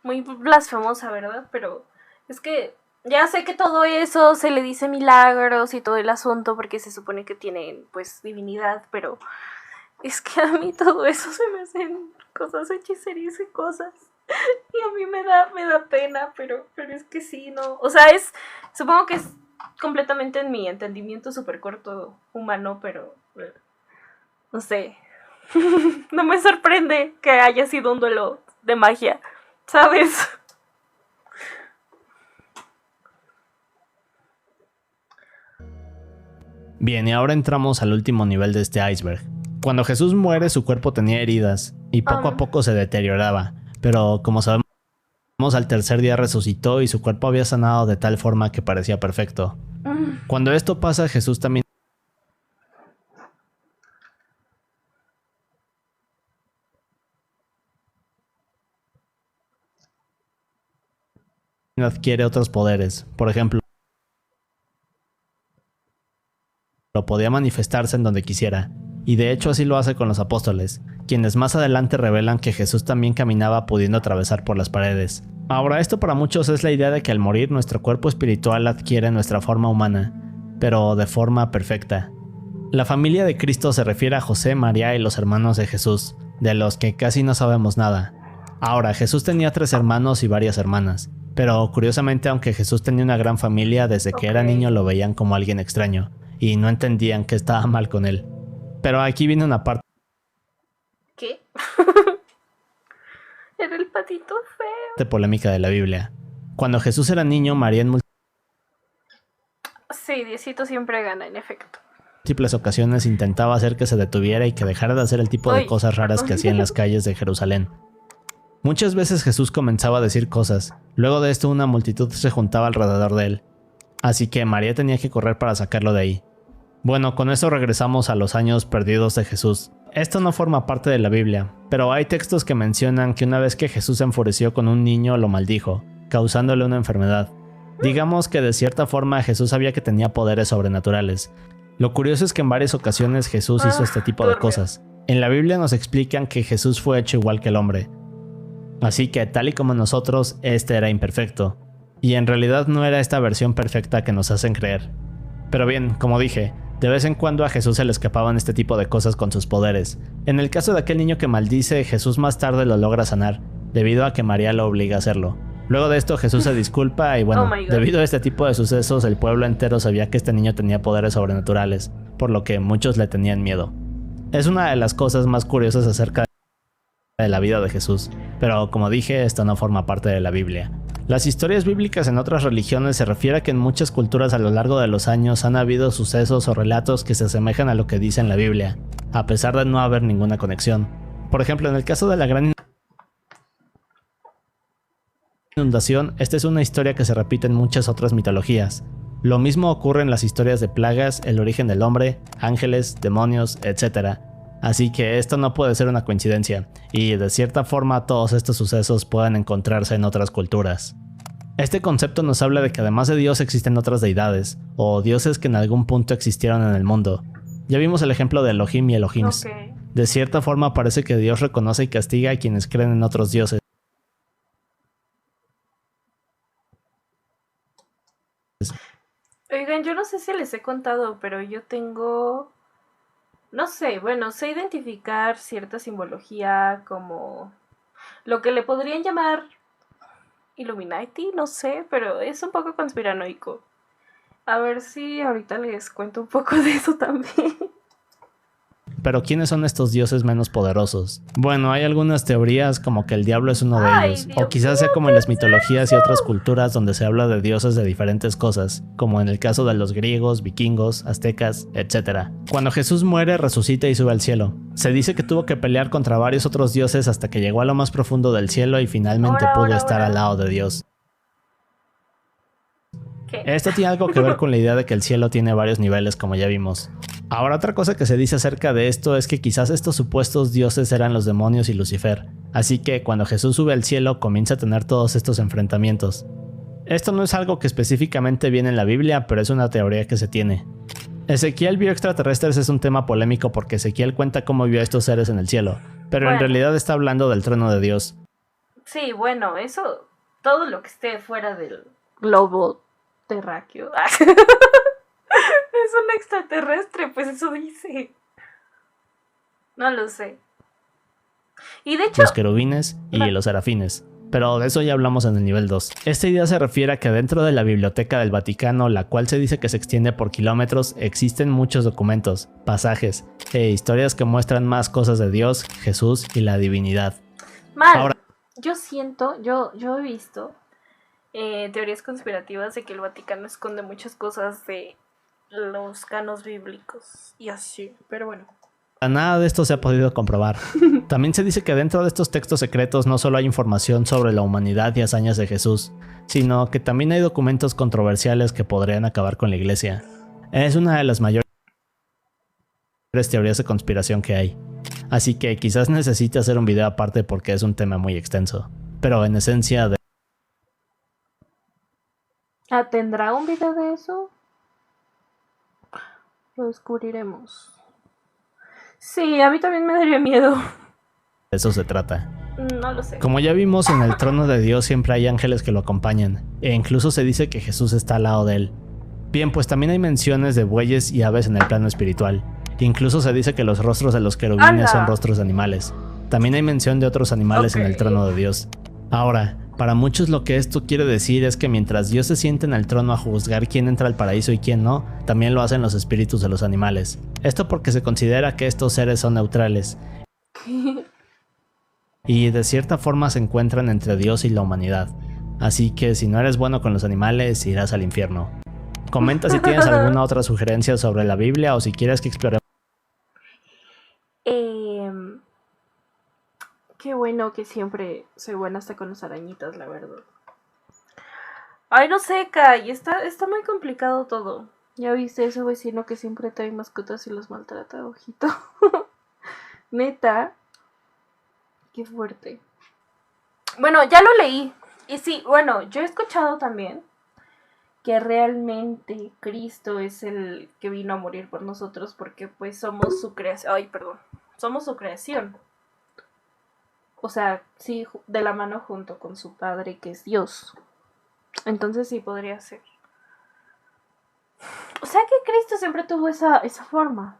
muy blasfemosa, ¿verdad? Pero es que ya sé que todo eso se le dice milagros y todo el asunto porque se supone que tienen pues divinidad, pero es que a mí todo eso se me hacen cosas hechicerías y cosas. Y a mí me da pena, pero es que sí, no. O sea, supongo que es completamente en mi entendimiento súper corto humano, pero no sé. No me sorprende que haya sido un duelo de magia, ¿sabes? Bien, y ahora entramos al último nivel de este iceberg. Cuando Jesús muere, su cuerpo tenía heridas y poco a poco se deterioraba, pero como sabemos, al tercer día resucitó y su cuerpo había sanado de tal forma que parecía perfecto. Cuando esto pasa, Jesús también adquiere otros poderes. Por ejemplo, podía manifestarse en donde quisiera, y de hecho así lo hace con los apóstoles, quienes más adelante revelan que Jesús también caminaba pudiendo atravesar por las paredes. Ahora, esto para muchos es la idea de que al morir nuestro cuerpo espiritual adquiere nuestra forma humana, pero de forma perfecta. La familia de Cristo se refiere a José, María y los hermanos de Jesús, de los que casi no sabemos nada. Ahora, Jesús tenía 3 hermanos y varias hermanas, pero curiosamente, aunque Jesús tenía una gran familia, desde que era niño lo veían como alguien extraño, y no entendían que estaba mal con él. Pero aquí viene una parte. ¿Qué? Era el patito feo. De polémica de la Biblia. Cuando Jesús era niño, María en Sí, Diosito siempre gana, en efecto. múltiples ocasiones intentaba hacer que se detuviera y que dejara de hacer el tipo de cosas raras que hacía en las calles de Jerusalén. Muchas veces Jesús comenzaba a decir cosas. Luego de esto una multitud se juntaba alrededor de él. Así que María tenía que correr para sacarlo de ahí. Bueno, con eso regresamos a los años perdidos de Jesús. Esto no forma parte de la Biblia, pero hay textos que mencionan que una vez que Jesús se enfureció con un niño lo maldijo, causándole una enfermedad. Digamos que de cierta forma Jesús sabía que tenía poderes sobrenaturales. Lo curioso es que en varias ocasiones Jesús hizo este tipo de cosas. En la Biblia nos explican que Jesús fue hecho igual que el hombre. Así que tal y como nosotros, este era imperfecto. Y en realidad no era esta versión perfecta que nos hacen creer. Pero bien, como dije, de vez en cuando a Jesús se le escapaban este tipo de cosas con sus poderes. En el caso de aquel niño que maldice, Jesús más tarde lo logra sanar, debido a que María lo obliga a hacerlo. Luego de esto Jesús se disculpa y bueno, debido a este tipo de sucesos el pueblo entero sabía que este niño tenía poderes sobrenaturales, por lo que muchos le tenían miedo. Es una de las cosas más curiosas acerca de la vida de Jesús, pero como dije, esto no forma parte de la Biblia. Las historias bíblicas en otras religiones se refiere a que en muchas culturas a lo largo de los años han habido sucesos o relatos que se asemejan a lo que dice en la Biblia, a pesar de no haber ninguna conexión. Por ejemplo, en el caso de la gran inundación, esta es una historia que se repite en muchas otras mitologías. Lo mismo ocurre en las historias de plagas, el origen del hombre, ángeles, demonios, etc. Así que esto no puede ser una coincidencia, y de cierta forma todos estos sucesos pueden encontrarse en otras culturas. Este concepto nos habla de que además de Dios existen otras deidades, o dioses que en algún punto existieron en el mundo. Ya vimos el ejemplo de Elohim y Elohims. De cierta forma parece que Dios reconoce y castiga a quienes creen en otros dioses. Oigan, yo no sé si les he contado, pero yo tengo... No sé, bueno, sé identificar cierta simbología como lo que le podrían llamar Illuminati, no sé, pero es un poco conspiranoico. A ver si ahorita les cuento un poco de eso también. Pero ¿quiénes son estos dioses menos poderosos? Bueno, hay algunas teorías como que el diablo es uno de Ay, ellos, Dios o quizás sea mío, como en las mitologías y otras culturas donde se habla de dioses de diferentes cosas, como en el caso de los griegos, vikingos, aztecas, etc. Cuando Jesús muere, resucita y sube al cielo. Se dice que tuvo que pelear contra varios otros dioses hasta que llegó a lo más profundo del cielo y finalmente pudo estar al lado de Dios. ¿Qué? Esto tiene algo que ver con la idea de que el cielo tiene varios niveles, como ya vimos. Ahora, otra cosa que se dice acerca de esto es que quizás estos supuestos dioses eran los demonios y Lucifer, así que cuando Jesús sube al cielo comienza a tener todos estos enfrentamientos. Esto no es algo que específicamente viene en la Biblia, pero es una teoría que se tiene. Ezequiel vio extraterrestres es un tema polémico porque Ezequiel cuenta cómo vio a estos seres en el cielo, pero en realidad está hablando del trono de Dios. Sí, bueno, eso, todo lo que esté fuera del globo terráqueo. Es un extraterrestre, pues eso dice. No lo sé. Y de hecho... Los querubines y los serafines. Pero de eso ya hablamos en el nivel 2. Esta idea se refiere a que dentro de la biblioteca del Vaticano, la cual se dice que se extiende por kilómetros, existen muchos documentos, pasajes e historias que muestran más cosas de Dios, Jesús y la divinidad. Ahora, yo siento, yo he visto teorías conspirativas de que el Vaticano esconde muchas cosas de los canos bíblicos y así, pero bueno. Nada de esto se ha podido comprobar. También se dice que dentro de estos textos secretos no solo hay información sobre la humanidad y hazañas de Jesús, sino que también hay documentos controversiales que podrían acabar con la iglesia. Es una de las mayores teorías de conspiración que hay. Así que quizás necesite hacer un video aparte porque es un tema muy extenso. Pero en esencia de... ¿Tendrá un video de eso? Lo descubriremos. Sí, a mí también me daría miedo. De eso se trata. No lo sé. Como ya vimos, en el trono de Dios siempre hay ángeles que lo acompañan, e incluso se dice que Jesús está al lado de él. Bien, pues también hay menciones de bueyes y aves en el plano espiritual. Incluso se dice que los rostros de los querubines son rostros de animales. También hay mención de otros animales en el trono de Dios. Ahora, para muchos lo que esto quiere decir es que mientras Dios se siente en el trono a juzgar quién entra al paraíso y quién no, también lo hacen los espíritus de los animales. Esto porque se considera que estos seres son neutrales. Y de cierta forma se encuentran entre Dios y la humanidad. Así que si no eres bueno con los animales, irás al infierno. Comenta si tienes alguna otra sugerencia sobre la Biblia o si quieres que exploremos. Qué bueno que siempre soy buena hasta con las arañitas, la verdad. Ay, no sé, Kai, está muy complicado todo. ¿Ya viste ese vecino que siempre trae mascotas y los maltrata, ojito? Neta. Qué fuerte. Bueno, ya lo leí. Y sí, bueno, yo he escuchado también que realmente Cristo es el que vino a morir por nosotros porque pues somos su creación. Ay, perdón. Somos su creación. O sea, sí, de la mano junto con su padre que es Dios. Entonces sí podría ser. O sea que Cristo siempre tuvo esa forma.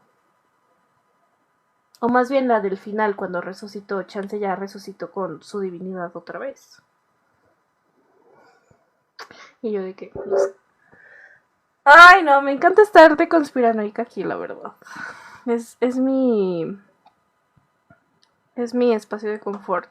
O más bien la del final, cuando resucitó. Chance ya resucitó con su divinidad otra vez. Y yo de que... No sé. Ay, no, me encanta estar de conspiranoica aquí, la verdad. Es mi espacio de confort.